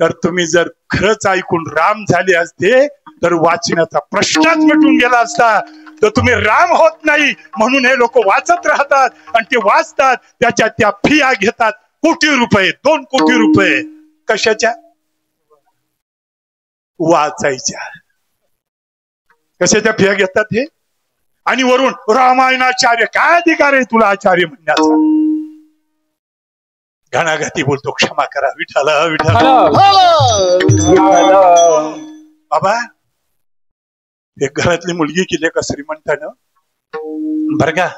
S1: तर तुम्ही जर खरंच ऐकून राम झाले असते तर वाचण्याचा प्रश्नच मिटून गेला असता. तर तुम्ही राम होत नाही म्हणून हे लोक वाचत राहतात, आणि ते वाचतात, त्याच्या त्या फिया घेतात. कोटी रुपये, 2 कोटी रुपये. कशाच्या? वाचायच्या. कशाच्या फिया घेतात हे? आणि वरून रामायणाचार्य. काय अधिकार आहे तुला आचार्य म्हणण्याचा? घणाघाती बोलतो. क्षमा करा विठाला, विठाला. बाबा, एक घरातली मुलगी केली का श्रीमंतानं, बरं का,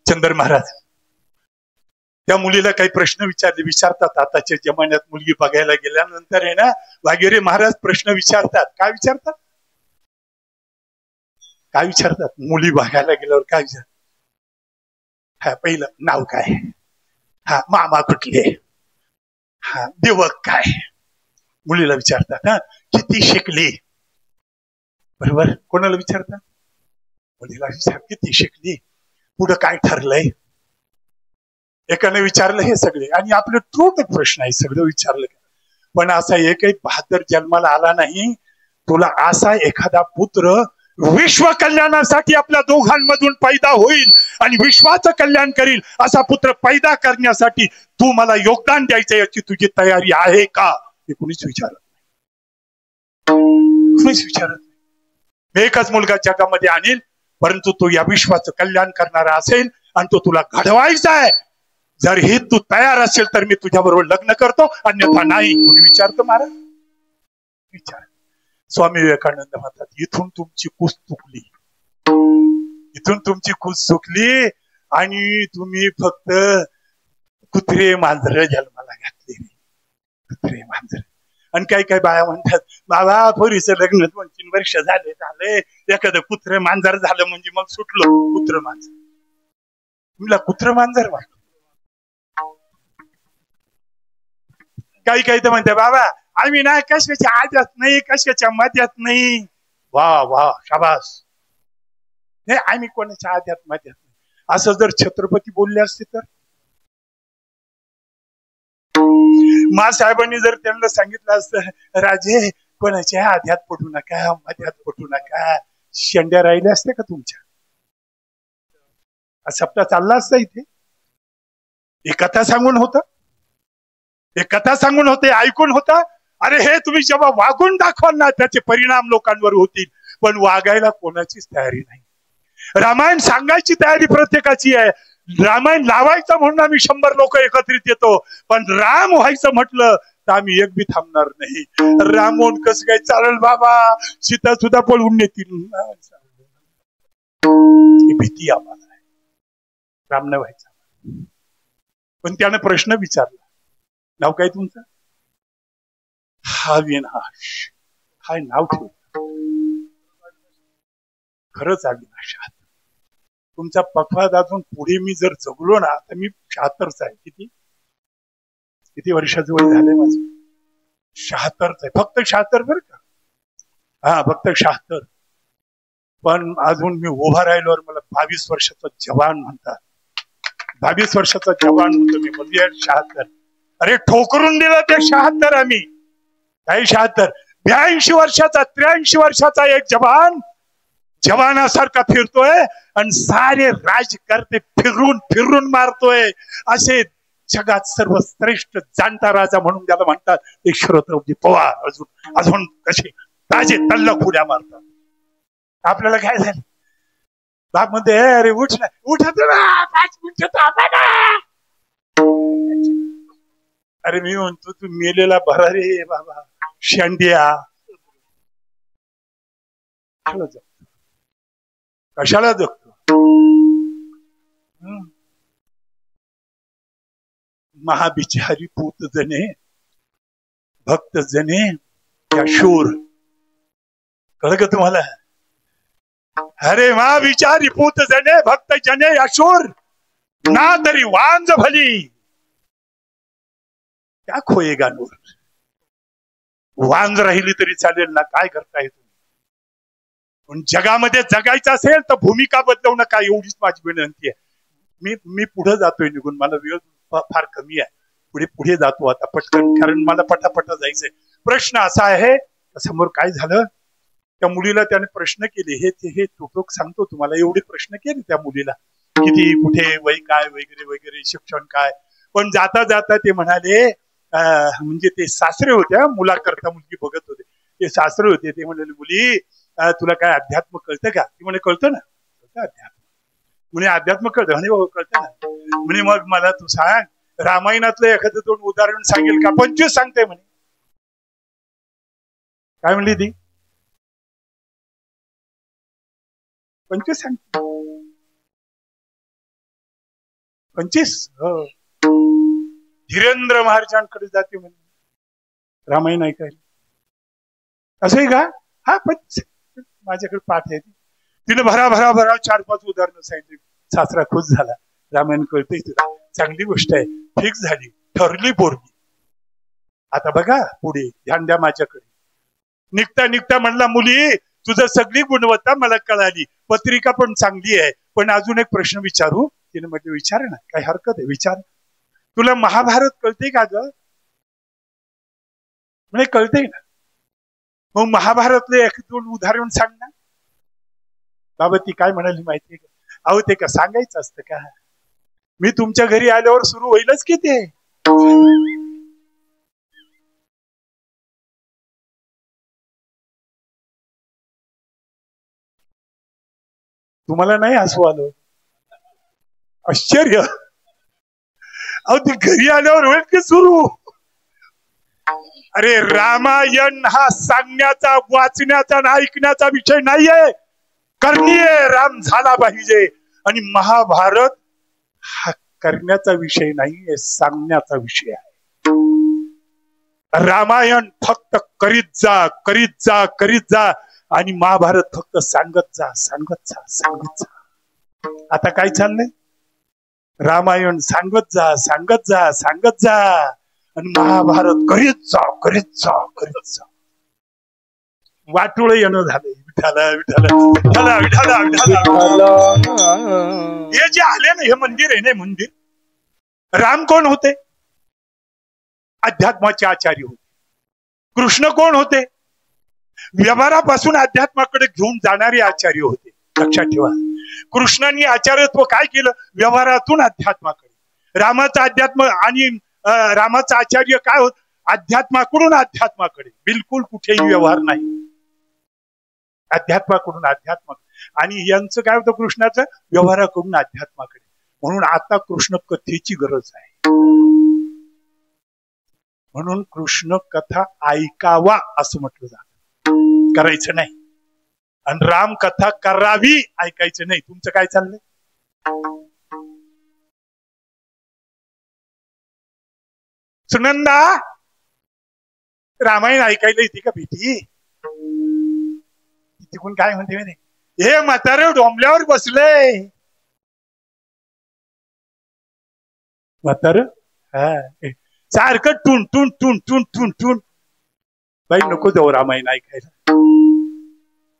S1: चंद्र महाराज. त्या मुलीला काही प्रश्न विचारतात. आताच्या जमान्यात मुलगी बघायला गेल्यानंतर आहे ना, वगैरे महाराज प्रश्न विचारतात. काय विचारतात? काय विचारतात? मुली बघायला गेल्यावर काय विचारतात? हा, पहिलं नाव काय? हा, मामा कुठले? हा, देवक काय? मुलीला विचारतात. हा, किती शिकली? बरोबर. कोणाला विचारतात? मुलीला विचार, किती शिकली, पुढं काय ठरलंय? एकाने विचारलं हे सगळे, आणि आपले त्रुटक प्रश्न आहे, सगळं विचारलं. पण असा एकही बहादर जन्माला आला नाही. तुला असा एखादा पुत्र विश्व कल्याणासाठी आपल्या दोघांमधून पैदा होईल आणि विश्वाचं कल्याण करील असा पुत्र पैदा करण्यासाठी तू मला योगदान द्यायचं, याची तुझी तयारी आहे का? हे कुणीच विचारत नाही. कुणीच विचारत नाही. मी एकच मुलगा जगामध्ये आणील, परंतु तो या विश्वाचं कल्याण करणारा असेल, आणि तो तुला घडवायचा आहे. जर हे तू तयार असेल तर मी तुझ्याबरोबर लग्न करतो, अन्यथा नाही. कोणी विचारतो महाराज? विचार. स्वामी विवेकानंद म्हणतात, इथून तुमची कुस चुकली, इथून तुमची कुस चुकली आणि तुम्ही फक्त कुत्रे मांजर जन्माला घातले. कुत्रे मांजर. आणि काही काही बाया म्हणतात, बाबा पोरीचं लग्न 2-3 वर्ष झाले, एखादं कुत्र मांजर झालं म्हणजे मग सुटलो. कुत्र मांजर, तुला कुत्र मांजर वाटत? काही काही तर म्हणते, बाबा आम्ही ना कशाच्या आद्यात नाही, कशाच्या मध्यात नाही. वा वा, शाबास. नाही, आम्ही कोणाच्या आद्यात मध्यात नाही. असं जर छत्रपती बोलले असते तर, साहेबांनी जर त्यांना सांगितलं असतं, राजे कोणाच्या आद्यात पडू नका, मध्यात पडू नका, शेंड्या राहिल्या असते का तुमच्या? सप्ताह चालला असता इथे. एक कथा सांगून होतं, एक कथा सांगून होते, ऐकून होता. अरे हे तुम्ही जेव्हा वागून दाखवाल ना, त्याचे परिणाम लोकांवर होतील. पण वागायला कोणाचीच तयारी नाही. रामायण सांगायची तयारी प्रत्येकाची आहे. रामायण लावायचं म्हणून आम्ही 100 लोक एकत्रित येतो, पण राम व्हायचं म्हटलं तर आम्ही एक बी थांबणार नाही. राम होऊन कसं काय चालेल बाबा? सीता सुद्धा पळून नेतील. भीती आम्हाला आहे, राम न व्हायचा. पण त्यानं प्रश्न विचारला, नाव काय तुमचं? हा विनाश, हा नाव ठेव. खरंच अविनाश आहात. तुमचा पक्वाद अजून पुढे मी जर जगलो ना, तर मी 76चा आहे. किती वर्षाचं वय झालंय माझं? 76च आहे. फक्त 76 बरं का? हा, फक्त 76. पण अजून मी उभा राहिल्यावर मला 22 वर्षाचा जवान म्हणतात. 22 वर्षाचा जवान म्हणतो मी, म्हणजे 76. अरे ठोकरून दिलं ते 76. आम्ही काही 76, 82 वर्षाचा, 83 वर्षाचा एक जवान जवानासारखा फिरतोय आणि सारे राजकर्ते फिरून फिरून मारतोय. असे जगात सर्वश्रेष्ठ जाणता राजा म्हणून त्याला म्हणतात ते शरदरावजी पवार. अजून अजून कसे ताजे तल्लख उड्या मारतात. आपल्याला काय झालं बाप मध्ये? अरे उठ ना, उठत ना, 5 मिनिटं थांबा ना. अरे मी म्हणतो तू मेलेला भरा रे बाबा, शेंड्या. कशाला जगतो? महाबिचारी पूत जने, भक्त जने या शूर. कळलं का तुम्हाला? अरे महाबिचारी पूत जने, भक्त जने या शूर, ना तरी वांज भली क्या खोयेगा नूर. वांज राहिली तरी चालेल ना, काय करताय तुम्ही? पण जगामध्ये जगायचं असेल तर भूमिका बदलवू नका, एवढीच माझी विनंती आहे. मी पुढे जातोय निघून, मला वेळ फार कमी आहे. पुढे जातो आता पटकन, कारण मला पटापट जायचंय. प्रश्न असा आहे, समोर काय झालं, त्या मुलीला त्याने प्रश्न केले. हे टोक सांगतो तुम्हाला. एवढे प्रश्न केले त्या मुलीला, किती, कुठे, वय काय, वगैरे वगैरे, शिक्षण काय. पण जाता जाता ते म्हणाले, म्हणजे ते सासरे होत्या, मुलाकरता मुलगी बघत होते, ते सासरे होते. ते म्हणाले, मुली तुला काय अध्यात्म कळतं का? ती म्हणे कळतं ना. अध्यात्म म्हणे, अध्यात्म कळतं म्हणे, हो कळतं ना. म्हणे मग मला तू सांग, रामायणातलं एखादं 2 उदाहरण सांगेल का? 25 सांगते म्हणे. काय म्हणली ती? 25 सांगते. 25? हो. धीरेंद्र महाराजांकडे जाते म्हणे रामायण ऐकायला. असंही का? हा, पण माझ्याकडे पाठ आहे. तिने भरा 4-5 उदाहरणं सांगितली. सासरा खुश झाला, रामायण कळतंय तुला, चांगली गोष्ट आहे, फिक्स झाली, ठरली पोरगी. आता बघा पुढे, ध्यान द्या माझ्याकडे. निघता निघता म्हणला, मुली तुझं सगळी गुणवत्ता मला कळाली, पत्रिका पण चांगली आहे, पण अजून एक प्रश्न विचारू. तिने म्हटलं विचार ना, काही हरकत आहे, विचार. तुला महाभारत कळते का ग? म्हणजे कळते ना. मग महाभारतले 1-2 उदाहरण सांग ना. बाबा ती काय म्हणाली माहितीये का? अहो ते का सांगायचं असतं का? मी तुमच्या घरी आल्यावर सुरू होईलच की ते. तुम्हाला नाही हसू आलं? आश्चर्य. अहो ते घरी आल्यावर होईल की सुरू. अरे रामायण हा सांगण्याचा वाचण्याचा आणि ऐकण्याचा विषय नाहीये, करणीय राम झाला पाहिजे. आणि महाभारत हा करण्याचा विषय नाहीये, सांगण्याचा विषय आहे. रामायण फक्त करीत जा करीत जा करीत जा आणि महाभारत फक्त सांगत जा सांगत जा सांगत जा. आता काय चाललंय? रामायण सांगत जा सांगत जा सांगत जा आणि महाभारत करीत जा करीत जा करीत जा. वाटोळ येणं झालंय. विठाला विठाला विठाला विठाला विठाला. हे जे आले ना, हे मंदिर आहे ना, मंदिर. राम कोण होते? अध्यात्माचे आचार्य होते. कृष्ण कोण होते? व्यवहारापासून अध्यात्माकडे घेऊन जाणारे आचार्य होते. लक्षात ठेवा, कृष्णांनी आचार्यत्व काय केलं? व्यवहारातून अध्यात्माकडे. रामाचा अध्यात्म आणि रामाचा आचार्य काय होत? अध्यात्माकडून अध्यात्माकडे. बिलकुल कुठेही व्यवहार नाही, अध्यात्माकडून अध्यात्माकडे. आणि यांचं काय होतं? कृष्णाचं व्यवहाराकडून अध्यात्माकडे. म्हणून आता कृष्ण कथेची गरज आहे. म्हणून कृष्ण कथा ऐकावा असं म्हटलं जातं, करायचं नाही. आणि राम कथा करावी, ऐकायचं नाही. तुमचं काय चाललंय? सुनंदा, रामायण ऐकायला येते का भीती? तिकून काय म्हणते माहिती? हे म्हातारे डोंबल्यावर बसलंय. म्हातार सारखं टून टून टून टून टून टून. बाई नको जाऊ रामायण ऐकायला.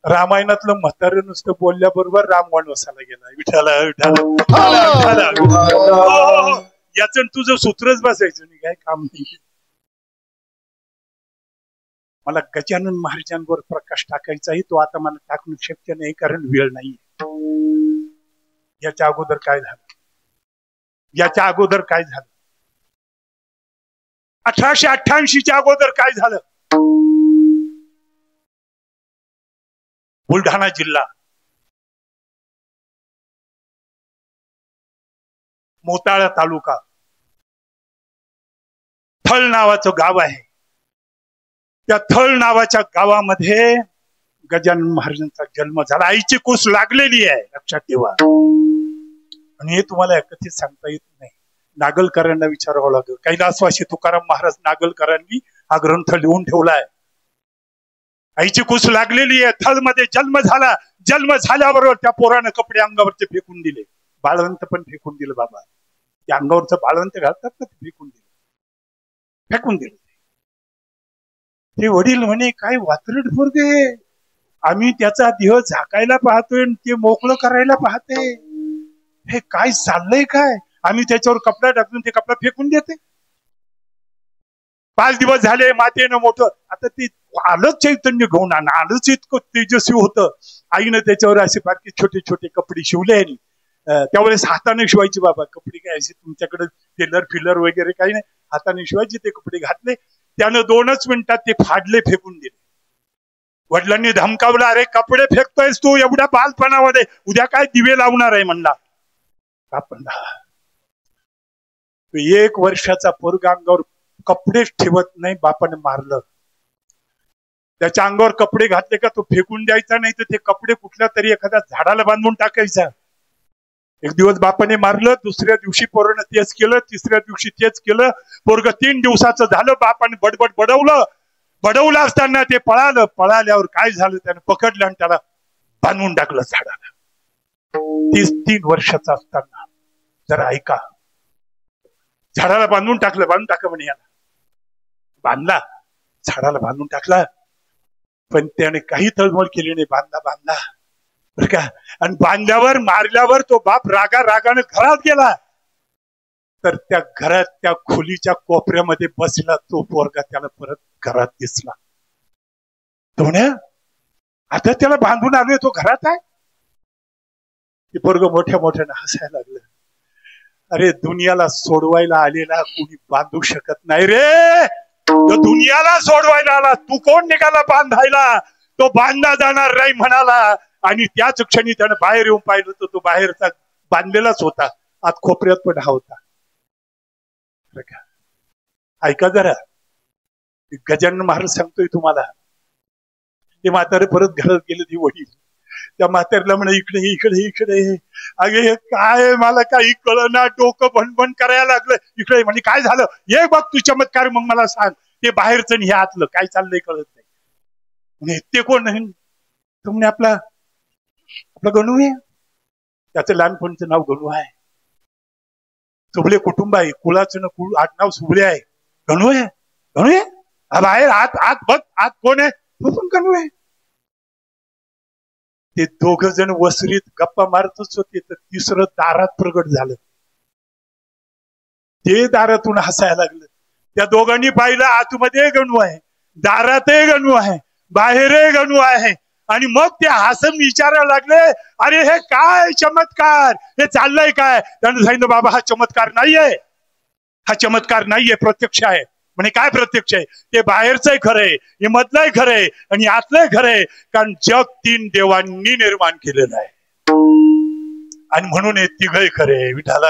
S1: रामायणातलं म्हातारं नुसतं बोलल्याबरोबर राम वनवासाला गेला. विठाला विठाला विठाला. याचं तुझं सूत्रच बसायचं नाही, काय काम नाही. मला गजानन महाराजांवर प्रकाश टाकायचाही, तो आता मला टाकणं शक्य नाही, कारण वेळ नाही. याच्या अगोदर काय झालं? याच्या अगोदर काय झालं? 1888च्या अगोदर काय झालं? बुलढाणा जिल्हा, मोताळा तालुका, थळ नावाचं गाव आहे. त्या थळ नावाच्या गावामध्ये गजानन महाराजांचा जन्म झाला. आईची कुस लागलेली आहे, लक्षात ठेवा. आणि हे तुम्हाला कधीच सांगता येत नाही. नागलकरांना विचारावं लागेल. कैलासवासी तुकाराम महाराज नागलकरांनी हा ग्रंथ लिहून ठेवलाय. आईची कुस लागलेली आहे, थळ मध्ये जन्म झाला. जन्म झाल्याबरोबर त्या पोरानं कपडे अंगावरचे फेकून दिले. बाळवंत पण फेकून दिलं. बाबा, त्या अंगावरचं बाळवंत घालतात ना, ते फेकून दिलं, फेकून दिलं. ते वडील म्हणे, काय वात्रट पोरगे, आम्ही त्याचा देह झाकायला पाहतोय, ते मोकळं करायला पाहते. हे काय चाललंय? काय आम्ही त्याच्यावर कपडा टाकून ते कपडा फेकून देते. 5 दिवस झाले, मातेनं मोठं. आता ते आलंच चैतन्य घेऊन आलंच इतकं तेजस्वी होतं. आईनं त्याच्यावर असे फारके छोटे छोटे कपडे शिवले. त्यावेळेस हाताने शिवायचे बाबा कपडे. काय असे तुमच्याकडे टेलर फिलर वगैरे काही नाही, हाताने शिवायचे ते कपडे. घातले, त्यानं 2च मिनिटात ते फाडले, फेकून दिले. वडिलांनी धमकावलं, अरे कपडे फेकतोयस तू एवढ्या बालपणामध्ये, उद्या काय दिवे लावणार आहे म्हणला. आपण 1 वर्षाचा पोरगा अंगावर कपडेच ठेवत नाही, बापाने मारलं. त्याच्या अंगावर कपडे घातले का तो फेकून द्यायचा, नाही तर ते कपडे कुठल्या तरी एखाद्या झाडाला बांधून टाकायचा. एक दिवस बापाने मारलं, दुसऱ्या दिवशी पोरानं तेच केलं, तिसऱ्या दिवशी तेच केलं. पोरग 3 दिवसाचं झालं. बापाने बडबड बडवलं असताना ते पळालं. पळाल्यावर काय झालं? त्याने पकडलं आणि त्याला बांधून टाकलं झाडाला. 3 वर्षाचा असताना. जरा ऐका, झाडाला बांधून टाकलं. बांधून टाका म्हणे याला. बांधला, झाडाला बांधून टाकला, पण त्याने काही तळमळ केली नाही. बांधला बरं का. आणि बांधल्यावर मारल्यावर तो बाप रागानं घरात गेला. तर त्या घरात, त्या खोलीच्या कोपऱ्यामध्ये बसला तो पोरगा. त्याला परत घरात दिसला. तो म्हणे, आता त्याला बांधून आलोय, तो घरात आहे. ते पोरग मोठ्यानं हसायला लागलं. अरे, दुनियाला सोडवायला आलेला कोणी बांधू शकत नाही रे. तो दुनियाला सोडवायला आला, तू कोण निघाला बांधायला? तो बांधला जाणार नाही म्हणाला. आणि त्याच क्षणी त्यानं बाहेर येऊन पाहिलं तर तो बाहेरचा बांधलेलाच होता. आत खोपऱ्यात पण हा होता. ऐका जरा, गजानन महाराज सांगतोय तुम्हाला. ते म्हातारे परत घरात गेले, ती वडील त्या म्हाताऱ्याला म्हणे इकडे इकडे इकडे. अगे हे काय, मला काही कळना, डोकं भणभण करायला लागलं. इकडे म्हणजे काय झालं, ये बघ तू चमत्कार, मग मला सांग. ते बाहेरचं आणि हे आतलं काय चाललंय कळत नाही. म्हणजे ते कोण आहे तुम्ही? आपला गणू आहे. त्याचं लहानपणीचं नाव गणू आहे. सुबले कुटुंब आहे, कुळाचं ना कुळ आडनाव सुबले आहे. गणू आहे, गणू आहे. बाहेर आत आत बघ, आत कोण आहे? तो पण गणू आहे. ते दोघ जण वसरीत गप्पा मारतच होते, तर तिसरं दारात प्रगट झालं. ते दारातून हसायला लागलं. त्या दोघांनी पाहिलं, आतमध्ये गणू आहे, दारातही गणू आहे, बाहेरही गणू आहे. आणि मग ते हसून विचारायला लागले, अरे हे काय चमत्कार, हे चाललंय काय? त्यानं सांगितलं, बाबा हा चमत्कार नाहीये, हा चमत्कार नाहीये, प्रत्यक्ष आहे. म्हणजे काय प्रत्यक्ष आहे? ते बाहेरचंही खरंय, हे मधलंही खरंय आणि आतलंही खरंय. कारण जग 3 देवांनी निर्माण केलेलं आहे आणि म्हणून हे तिघही खरे. विठाला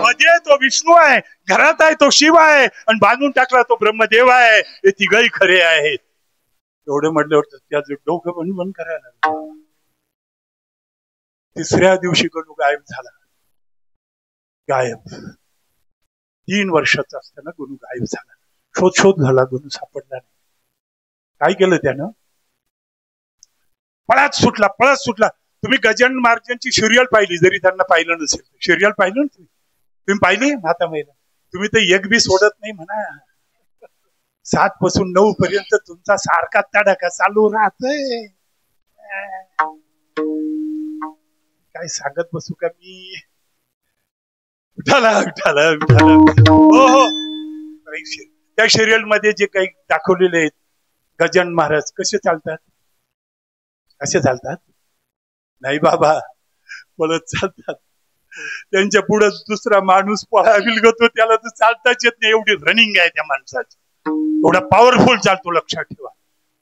S1: मध्ये तो विष्णू आहे, घरात आहे तो शिव आहे, आणि बांधून टाकला तो ब्रह्मदेव आहे. हे तिघही खरे आहेत. एवढं म्हटल्यावर त्याचं डोकं पण बंद करायला लागलं. तिसऱ्या दिवशी गणू गायब झाला. गायब 3 वर्षाचा असताना गणू गायब झाला. शोध झाला, गणू सापडला नाही. काय केलं त्यानं? पळत सुटला. तुम्ही गजानन महाराजांची सिरियल पाहिली, जरी त्यांना पाहिलं नसेल. सिरियल पाहिलं ना तुम्ही पाहिली माता महिला? तुम्ही तर एक बी सोडत नाही म्हणा. 7 पासून 9 पर्यंत तुमचा सारखा तडाखा चालू राहतोय. काय सांगत बसू का मी? विठाला हो. त्या सिरियल मध्ये जे काही दाखवलेले आहेत, गजानन महाराज कसे चालतात, कसे चालतात? नाही बाबा, पळत चालतात. त्यांच्या पुढे दुसरा माणूस पळावी लागतो, त्याला तर चालताच येत नाही. एवढी रनिंग आहे त्या माणसाची, एवढा पॉवरफुल चालतो. लक्षात ठेवा.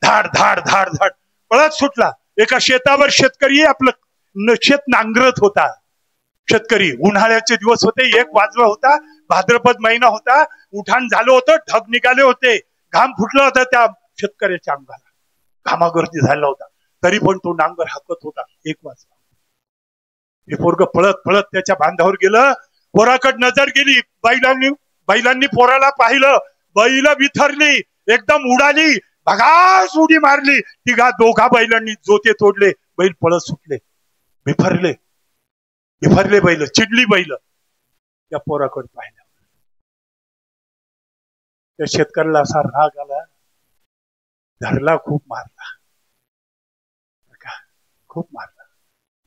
S1: धाड धाड धाड धाड पळत सुटला. एका शेतावर शेतकरी आपलं शेत नांगरत होता. शेतकरी, उन्हाळ्याचे दिवस होते, 1 वाजला होता, भाद्रपद महिना होता, उठाण झालं होतं, ढग निघाले होते, घाम फुटला होता त्या शेतकऱ्याच्या अंगाला, घामागर्दी झाला होता. तरी पण तो नांगर हाकत होता. 1 वाजला. हे पोरग पळत पळत त्याच्या बांधावर गेलं. पोराकडे नजर गेली. बैलांनी पोराला पाहिलं. बैल विथरली, एकदम उडाली, भगास उडी मारली. दोघा बैलांनी जोते तोडले. बैल पळत सुटले. विफरले बैल, चिडली बैल. त्या पोराकडे पाहिलं. त्या शेतकऱ्याला असा राग आला, धरला, खूप मारला.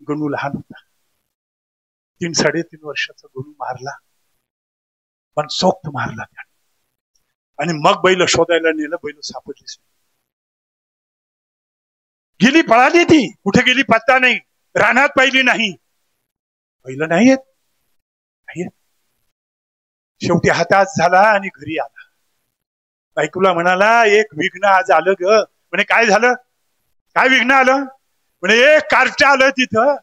S1: गणू लहान होता. 3-3.5 वर्षाचा गणू मारला, पण सोक्त मारला त्याने. आणि मग बैल शोधायला नेलं. बैल सापडलीच नाही. गेली, पळाली. ती कुठे गेली पत्ता नाही. रानात पाहिली नाही. बैल नाही येत. शेवटी हातात झाला आणि घरी आला. बायकोला म्हणाला, एक विघ्न आज आलं ग. म्हणे काय झालं? काय विघ्न आलं? म्हणे एक कार्ट आलं तिथं.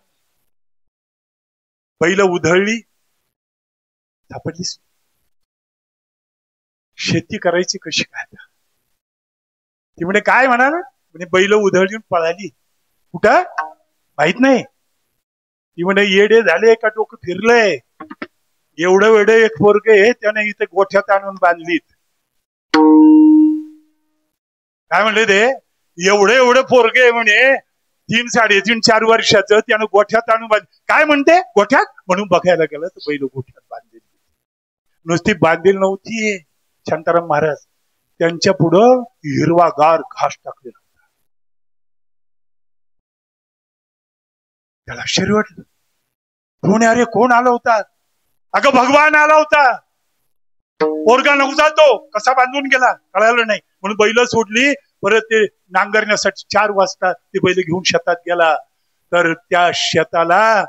S1: बैल उधळली, सापडलीच. शेती करायची कशी काय? ती म्हणे काय म्हणाल? म्हणे बैल उधळली पळाली. कुठं माहित नाही. ती म्हणे येडे झाले का, डोकं फिरलंय. एवढं वेळ एक पोरग आहे, त्याने इथे गोठ्यात आणून बांधलीत. काय म्हणले ते? एवढं पोरग आहे म्हणे, 3-3.5-4 वर्षाचं, त्यानं गोठ्यात आणून बांध. काय म्हणते गोठ्यात? म्हणून बघायला गेलं तर बैल गोठ्यात बांधलेली. नुसती बांधलेली नव्हती. शांताराम महाराज त्यांच्या पुढं हिरवागार घास टाकलेला होता. त्याला आश्चर्य वाटलं. कोण? अरे कोण आला होता? अगं भगवान आला होता. पोरगा नव्हता तो. कसा बांधून गेला कळालं नाही. म्हणून बैल सोडली. परत ते नांगरण्यासाठी 4 वाजता ते बैल घेऊन शेतात गेला. तर त्या शेताला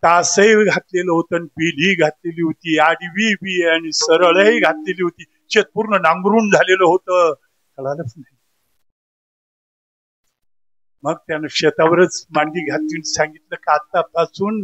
S1: तासही घातलेलं होतं, पिढी घातलेली होती, आडवी बी आणि सरळही घातलेली होती. शेत पूर्ण नांगरून झालेलं होतं. कळालंच नाही. मग त्यानं शेतावरच मांडी घातली, सांगितलं का आतापासून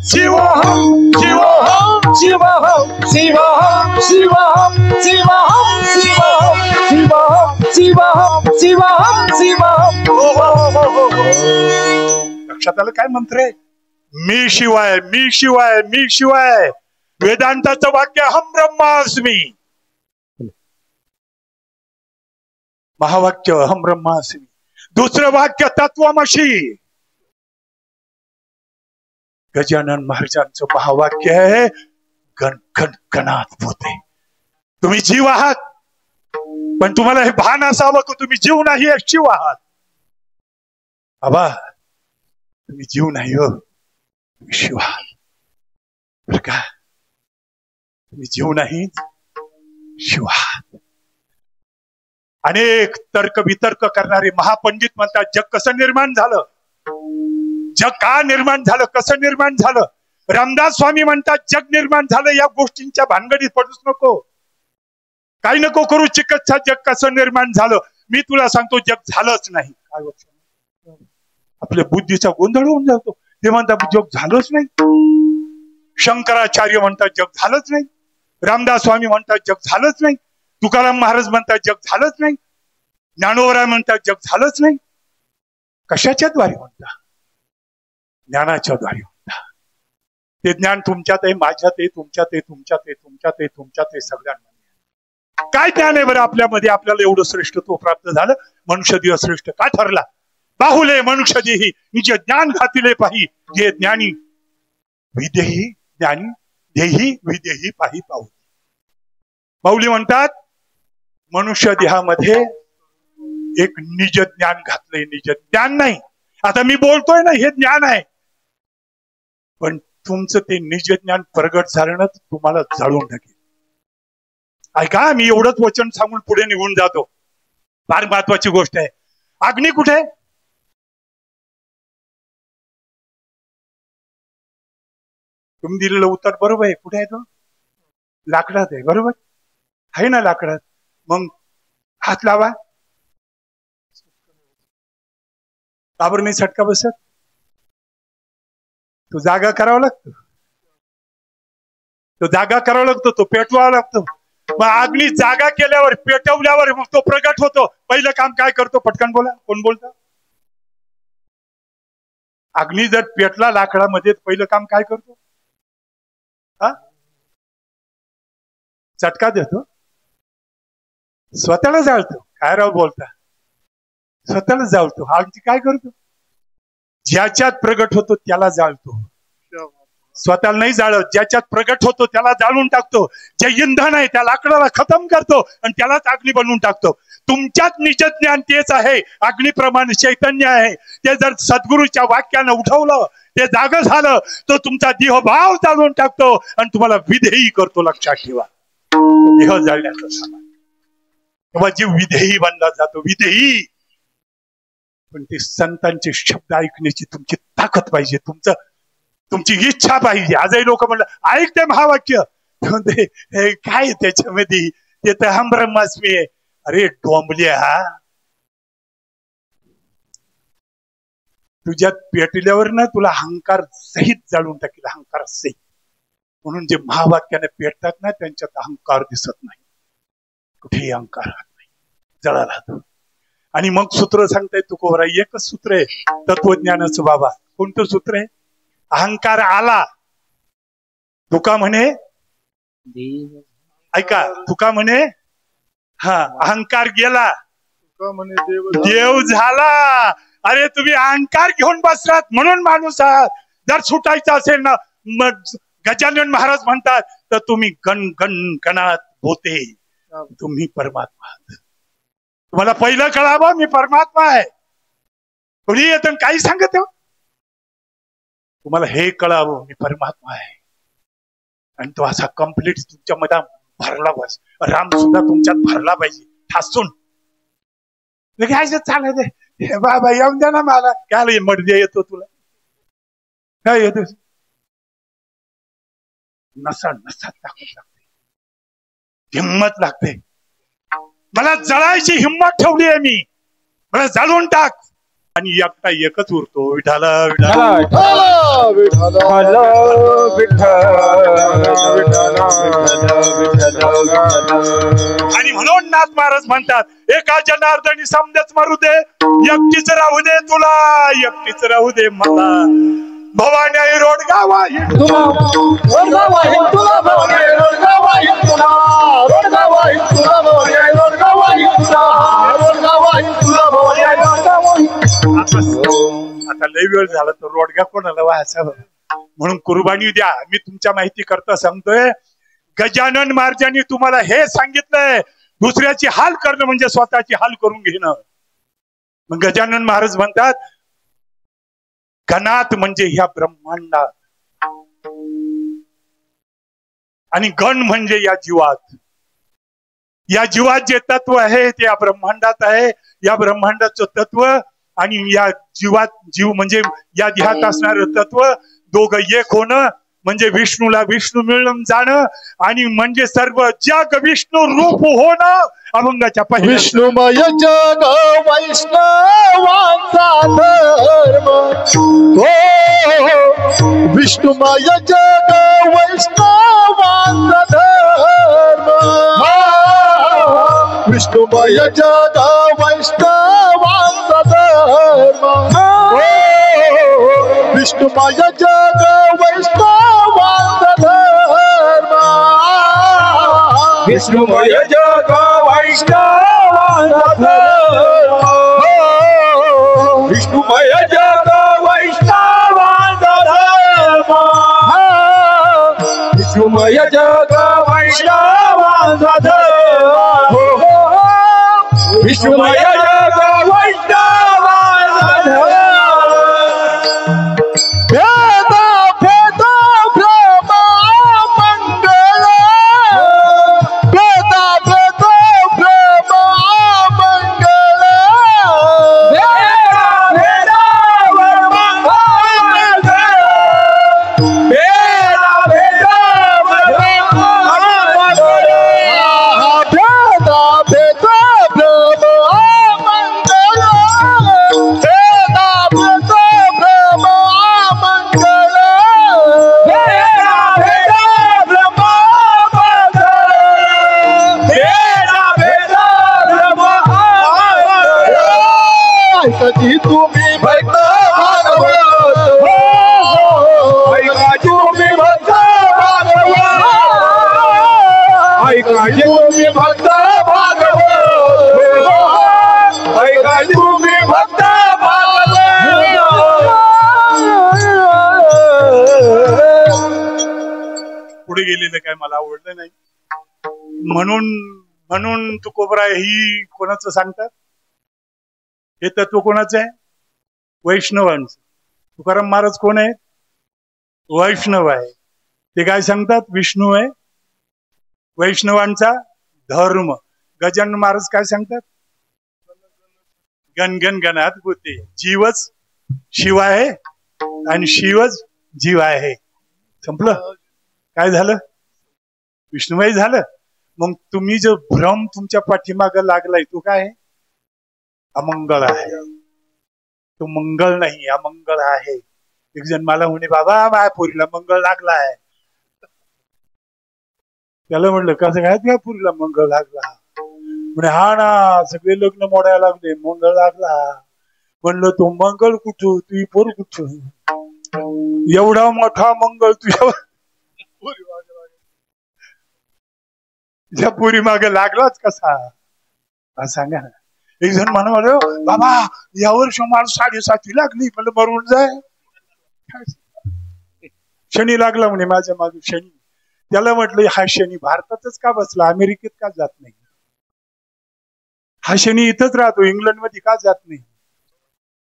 S2: शिवोहम शिवोहम शिवोहम शिवोहम शिवोहम शिवोहम शिवोहम शिवोहम शिवोहम शिवोहम
S1: लक्षात आलं काय मंत्र आहे? मी शिवाय मी शिवाय मी शिवाय. वेदांताचं वाक्य हम ब्रह्मास्मी. महावाक्य हम ब्रह्मास्मी. दुसरं वाक्य तत्वमशी. गजानन महाराजांचं महावाक्य आहे गण गण गणात होते. तुम्ही जीव आहात पण तुम्हाला हे भान असावं की तुम्ही जीव नाही शिव आहात. बाबा तुम्ही जीव नाही हो, तुम्ही शिव आहात बर का. तुम्ही जीव नाही शिव आहात. अनेक तर्क वितर्क करणारे महापंडित म्हणतात जग कसं निर्माण झालं, जग का निर्माण झालं, कसं निर्माण झालं. रामदास स्वामी म्हणतात जग निर्माण झालं या गोष्टींच्या भानगडीत पडूच नको, काही नको करू. चिकित्सा जग कसं निर्माण झालं, मी तुला सांगतो जग झालंच नाही. काय आपल्या बुद्धीचा गोंधळ होऊन जातो. ते म्हणतात जग झालंच नाही. शंकराचार्य म्हणतात जग झालंच नाही. रामदास स्वामी म्हणतात जग झालंच नाही. तुकाराम महाराज म्हणतात जग झालंच नाही. ज्ञानोबराय म्हणतात जग झालंच नाही. कशाच्या द्वारे म्हणतात? ज्ञानाच्या द्वारे म्हणतात. ते ज्ञान तुमच्यात आहे, माझ्यात आहे, तुमच्यात आहे, तुमच्यात आहे, तुमच्यात आहे, तुमच्यात आहे, सगळ्यांमध्ये. काय ज्ञान आहे बरं आपल्यामध्ये? आपल्याला एवढं श्रेष्ठत्व प्राप्त झालं. मनुष्य देह श्रेष्ठ का ठरला? बाहुले मनुष्य देही निज ज्ञान घातिले पाही. जे ज्ञानी विदेही ज्ञानी देही विदेही पाही पाहू. माऊली म्हणतात मनुष्य देहामध्ये एक निज ज्ञान घातलंय. निज ज्ञान नाही, आता मी बोलतोय ना हे ज्ञान आहे, पण तुमचं ते निज ज्ञान प्रगट झालं ना तुम्हाला जाळून टाकेल. ऐका, मी एवढंच वचन सांगून पुढे निघून जातो. फार महत्वाची गोष्ट आहे. अग्नी कुठे? तुम्ही दिलेलं उत्तर बरोबर आहे. कुठे आहे तो? लाकडात आहे. बरोबर आहे ना, लाकडात. मग हात लावा. काबर नाही झटका बसत? तो जागा करावा लागतो, तो जागा करावा लागतो, तो पेटवावा लागतो. मग अग्नी जागा केल्यावर पेटवल्यावर मग तो प्रगट होतो. पहिलं काम काय करतो? पटकन बोला, कोण बोलतो? अग्नी जर पेटला लाकडामध्ये पहिलं काम काय करतो? हा, चटका देतो, स्वतःला जाळतो. काय राव बोलता? स्वतःला जाळतो. आणखी काय करतो? ज्याच्यात प्रगट होतो त्याला जाळतो. स्वतःला नाही जाळत, ज्याच्यात प्रगट होतो त्याला जाळून टाकतो. जे इंधन आहे त्या लाकडाला खतम करतो आणि त्यालाच अग्नी बनवून टाकतो. तुमच्यात निज ज्ञान तेच आहे, अग्निप्रमाणे चैतन्य आहे. ते जर सद्गुरूच्या वाक्यानं उठवलं, ते जाग झालं, तो तुमचा देहभाव जाळून टाकतो आणि तुम्हाला विधेयी करतो. लक्षात ठेवा, देह जाळण्याचं सामान तेव्हा जीव विधेयी बनला जातो. विधेयी. पण ते संतांचे शब्द ऐकण्याची तुमची ताकद पाहिजे, तुमची इच्छा पाहिजे. आजही लोक म्हणलं ऐकते महावाक्य, काय त्याच्यामध्ये? ते तर हम ब्रह्मास्मी आहे. अरे डोंबल्या, तुझ्यात पेटल्यावर ना तुला अहंकार सहित जाळून टाकेल. अहंकार सहित. म्हणून जे महावाक्याने पेटतात ना त्यांच्यात अहंकार दिसत नाही. कुठेही अहंकार राहत नाही, जळा राहतो. आणि मग सूत्र सांगताय तुकोबरा, एकच सूत्र आहे तत्वज्ञानाचं. बाबा कोणतं सूत्र आहे? अहंकार आला, तुका म्हणे, ऐका, तुका म्हणे हा, अहंकार गेला, देव झाला. अरे तुम्ही अहंकार घेऊन बसलात म्हणून माणूस आहात. जर सुटायचं असेल ना, गजानन महाराज म्हणतात तर तुम्ही गण गण गणात होते. तुम्ही परमात्मा आहात. तुम्हाला पहिलं कळावं मी परमात्मा आहे. कोणी येतं काही सांगत हो, तुम्हाला हे कळावं मी परमात्मा आहे. आणि तो असा कम्प्लीट तुमच्या मध्ये भरला पाहिजे. राम सुद्धा तुमच्यात भरला पाहिजे ठासून. घ्यायचं चालत आहे बाबा, येऊन द्या ना मला. काय मर्जी येतो तुला? काय येतो? नसा नसात ताकद लागते, हिंमत लागते. मला जळायची हिंमत ठेवली आहे मी. मला जाळून टाक. आणि एकटा एकच उरतो विठाला विठाला आणि म्हणून नाथ महाराज म्हणतात एका जनार्दनी समजेच मरू दे एकटीच राहू दे तुला एकटीच राहू दे मला भवानी रोडगाव आहे तुला रोडगाव आहे तुला भवानी रोडगाव आहे तुला रोडगाव आहे तुला भवानी रोडगाव आहे तुला रोडगाव आहे तुला भवानी रोडगाव आहे आता लय वेळ झाला तर रोडगा कोणाला व्हायचा म्हणून कुर्बानी द्या मी तुमच्या माहिती करता सांगतोय गजानन महाराजांनी तुम्हाला हे सांगितलंय दुसऱ्याची हाल करणं म्हणजे स्वतःची हाल करून घेणं मग गजानन महाराज म्हणतात गणात म्हणजे ह्या ब्रह्मांडात आणि गण म्हणजे या जीवात जे तत्व आहे ते या ब्रह्मांडात आहे या ब्रह्मांडाचं तत्व आणि या जीवात जीव म्हणजे या देहात असणारं तत्व दोघं एक होणं म्हणजे विष्णूला विष्णू मिळून जाणं आणि म्हणजे सर्व जग विष्णू रूप होणं अभंगाच्या पहिल्या
S2: विष्णुमय जग वैष्णवांचा धर्म हो विष्णुमय जग वैष्णवांचा धर्म विष्णुमय जग वैष्णवांचा धर्म विष्णुमय जग वैष्णवांचा धर्म विष्णुमय जग वैष्णवांचा धर्म विष्णुमय जग वैष्णवांचा धर्म विष्णुमय जग वैष्णवांचा धर्म विष्णुमय जग वैष्णवांचा धर्म तुम्ही भक्त भागवत ऐका तुम्ही भक्त भागवत ऐका तुम्ही भक्त भागवत ऐका तुम्ही भक्त भागवत
S1: पुढे गेलेलं काय मला आवडलं नाही म्हणून तुकोबरा ही कोणाचं सांगतात हे तत्व कोणाचं आहे वैष्णवांचं तुकाराम महाराज कोण आहे वैष्णव आहे ते काय सांगतात विष्णू आहे वैष्णवांचा धर्म गजानन महाराज काय सांगतात गण गण गणात गोते जीवच शिव आहे आणि शिवच जीव आहे संपलं काय झालं विष्णुमय झालं मग तुम्ही जो भ्रम तुमच्या पाठीमागं लागलाय तो काय आहे अमंगल आहे तो मंगल नाही अमंगल आहे एक जण मला म्हणे बाबा माझ्या पोरीला मंगल लागला आहे त्याला म्हणलं कसं काय त्या पोरीला मंगल लागला म्हणे हा ना सगळे लग्न मोडायला लागले मंगल लागला म्हणलं तो मंगल कुठं तुझी पोर कुठं एवढा मोठा मंगल तुझ्या पोरी मागे लागलाच कसा सांगा ना एक जण म्हणा बाबा या वर्षी मला 7.5 लागली मला मरून जाय शनी लागला म्हणे माझ्या मागे शनी त्याला म्हटलं हा शनी भारतातच का बसला अमेरिकेत का जात नाही हा शनी इथंच राहतो इंग्लंड मध्ये का जात नाही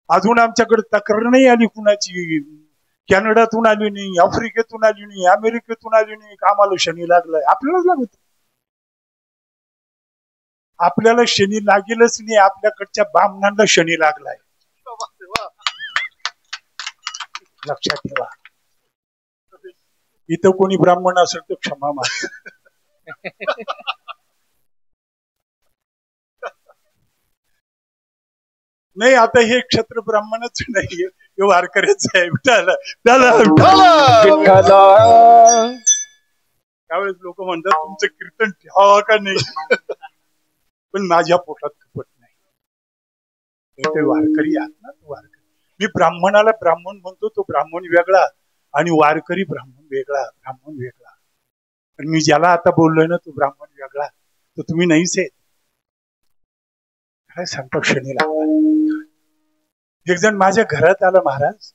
S1: अजून आमच्याकडे तक्रार नाही आली कुणाची कॅनडातून आली नाही आफ्रिकेतून आली नाही अमेरिकेतून आली नाही आम्हाला शनी लागलाय आपल्यालाच लागत आपल्याला शनी लागेलच नाही आपल्याकडच्या ब्राह्मणांना शनी लागलाय लक्षात ठेवा इथं कोणी ब्राह्मण असेल तर क्षमा माग नाही आता हे क्षत्र ब्राह्मणच नाहीये, हे वारकऱ्याच आहे. त्यावेळेस लोक म्हणतात तुमचं कीर्तन ठेवावं का नाही, पण माझ्या पोटात खपत नाही. ते वारकरी आहात ना, वारकरी. मी ब्राह्मणाला ब्राह्मण म्हणतो, तो ब्राह्मण वेगळा आणि वारकरी ब्राह्मण वेगळा, ब्राह्मण वेगळा. पण मी ज्याला आता बोललोय ना, तो ब्राह्मण वेगळा, तो तुम्ही नाहीच आहे. काय सांगतो क्षणीला. एक जण माझ्या घरात आला, महाराज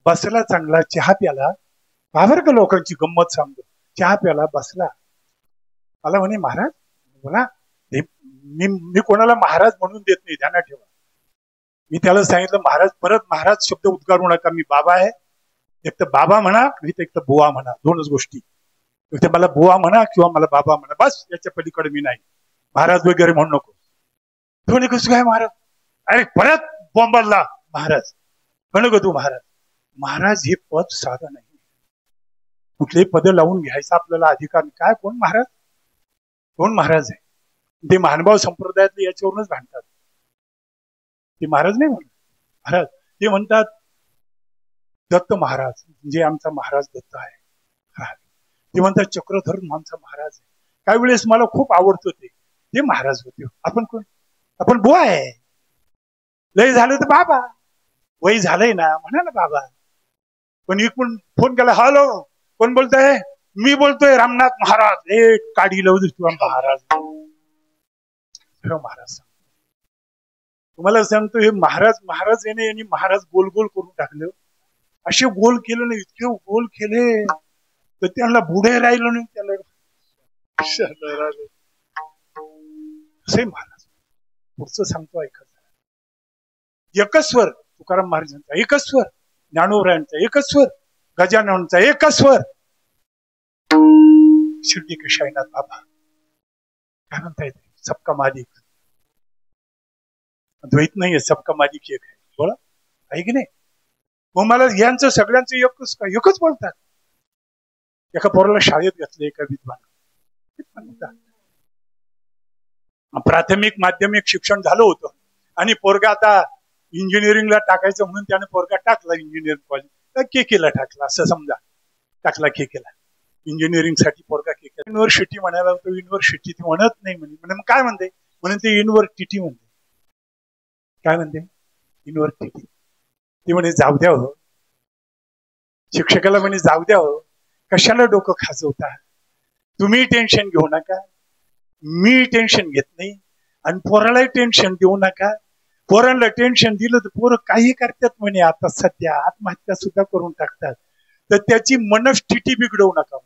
S1: बसला, चांगला चहा प्याला. बाबर का लोकांची गंमत सांगतो. चहा प्याला, बसला. मला म्हणे महाराज बोला. मी कोणाला महाराज म्हणून देत नाही, ध्यानात ठेवा. मी त्याला सांगितलं महाराज, परत महाराज शब्द उद्गारू नका, मी बाबा आहे. एक तर बाबा म्हणा, एक तर बुवा म्हणा, दोनच गोष्टी. एक मला बुवा म्हणा किंवा मला बाबा म्हणा, बस. याच्या पलीकडे मी नाही. महाराज वगैरे म्हणू नको. तो कसं काय महाराज, अरे परत बोंबाला महाराज म्हणू तू महाराज. महाराज हे पद साधं नाही, कुठलेही पद लावून घ्यायचा आपल्याला अधिकार नाही. काय कोण महाराज, कोण महाराज आहे? ते महानुभाव संप्रदायातले याच्यावरूनच भांडतात. ते महाराज नाही म्हणत, महाराज ते म्हणतात दत्त महाराज, म्हणजे आमचा महाराज दत्त आहे. ते म्हणतात चक्रधर आमचा महाराज आहे. काही वेळेस मला खूप आवडतो ते महाराज होते. आपण कोण? आपण बुवा आहे. लय झालं तर बाबा, वय झालंय ना म्हणा ना बाबा. पण इकडून फोन केला, हॅलो कोण बोलतोय? मी बोलतोय रामनाथ महाराज. हे काढी लावू तुला महाराज. महाराज तुम्हाला सांगतो, हे महाराज महाराज येणे यांनी महाराज गोल गोल करून टाकलं. असे गोल केलं ना, इतके गोल केले तर त्यांना बुडे राहिलो नाही. त्याला महाराज पुढचं सांगतो ऐकत. एकच स्वर तुकाराम महाराजांचा, एकच स्वर ज्ञानोबरायांचा, एकच स्वर गजाननचा, एकच स्वर शिर्डी के शाईनाथ बाबा. काय म्हणता येते? सबका मालिक. द्वैत नाहीये, सबका मालिक एक आहे. बोला आहे की नाही? मग मला यांचं सगळ्यांचं एकच का, एकच बोलतात. एका पोराला शाळेत घातलं, एका विद्वान. प्राथमिक माध्यमिक शिक्षण झालं होतं आणि पोरगा आता इंजिनिअरिंगला टाकायचं म्हणून त्याने पोरगा टाकला इंजिनिअरिंग कॉलेज. केकेला टाकला असं समजा, टाकला केकेला. इंजिनिअरिंग साठी पोरगा केके. युनिव्हर्सिटी म्हणायला तो युनिव्हर्सिटी म्हणत नाही म्हणे. मग काय म्हणते? म्हणून ते युनिव्हर्सिटी म्हणते. काय म्हणते? युनिव्हर्सिटी. ते म्हणे जाऊ द्या हो, शिक्षकाला म्हणे जाऊ द्या हो, कशाला डोकं खाजवता, तुम्ही टेन्शन घेऊ नका, मी टेन्शन घेत नाही आणि पोरालाही टेन्शन देऊ नका. पोरांना टेन्शन दिलं तर पोरं काही करतात म्हणे. आता सध्या आत्महत्या सुद्धा करून टाकतात. तर त्याची मनस्थिती बिघडवू नका.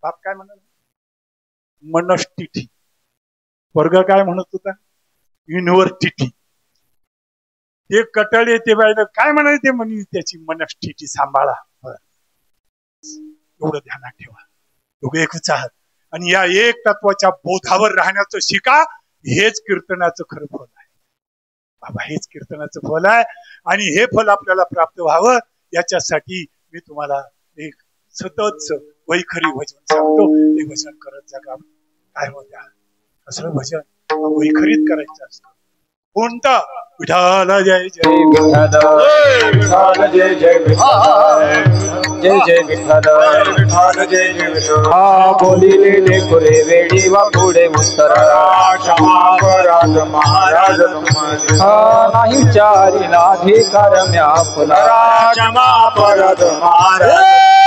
S1: बाप काय म्हणत? मनस्थिती. पोरगा काय म्हणत होता? युनिव्हर्सिटी. ते कटळ येते बायला काय म्हणायचे म्हणे, त्याची मनस्थिती सांभाळा. एवढं ध्यानात ठेवा. दोघे एकच आहात आणि या एक तत्वाच्या बोधावर राहण्याचं शिका. हेच कीर्तनाचं खरं फल आहे बाबा, हेच कीर्तनाचं फल आहे. आणि हे फल आपल्याला प्राप्त व्हावं याच्यासाठी मी तुम्हाला एक सतत वैखरी भजन सांगतो. ते भजन करत जगा. काय होत्या असं भजन वैखरीत करायचं असतं. कोणतं? विठाल जय जय विठाल, जय जय विठाल, जय जय विठाल, विठाल जय जय विठाल. हा बोलिले लेकुरे वेडी वा पुढे उत्तरा, क्षमा पराध महाराज तुम्हाला. हा नाही चारिला अधिकार म्या फुला, क्षमा पराध महाराज.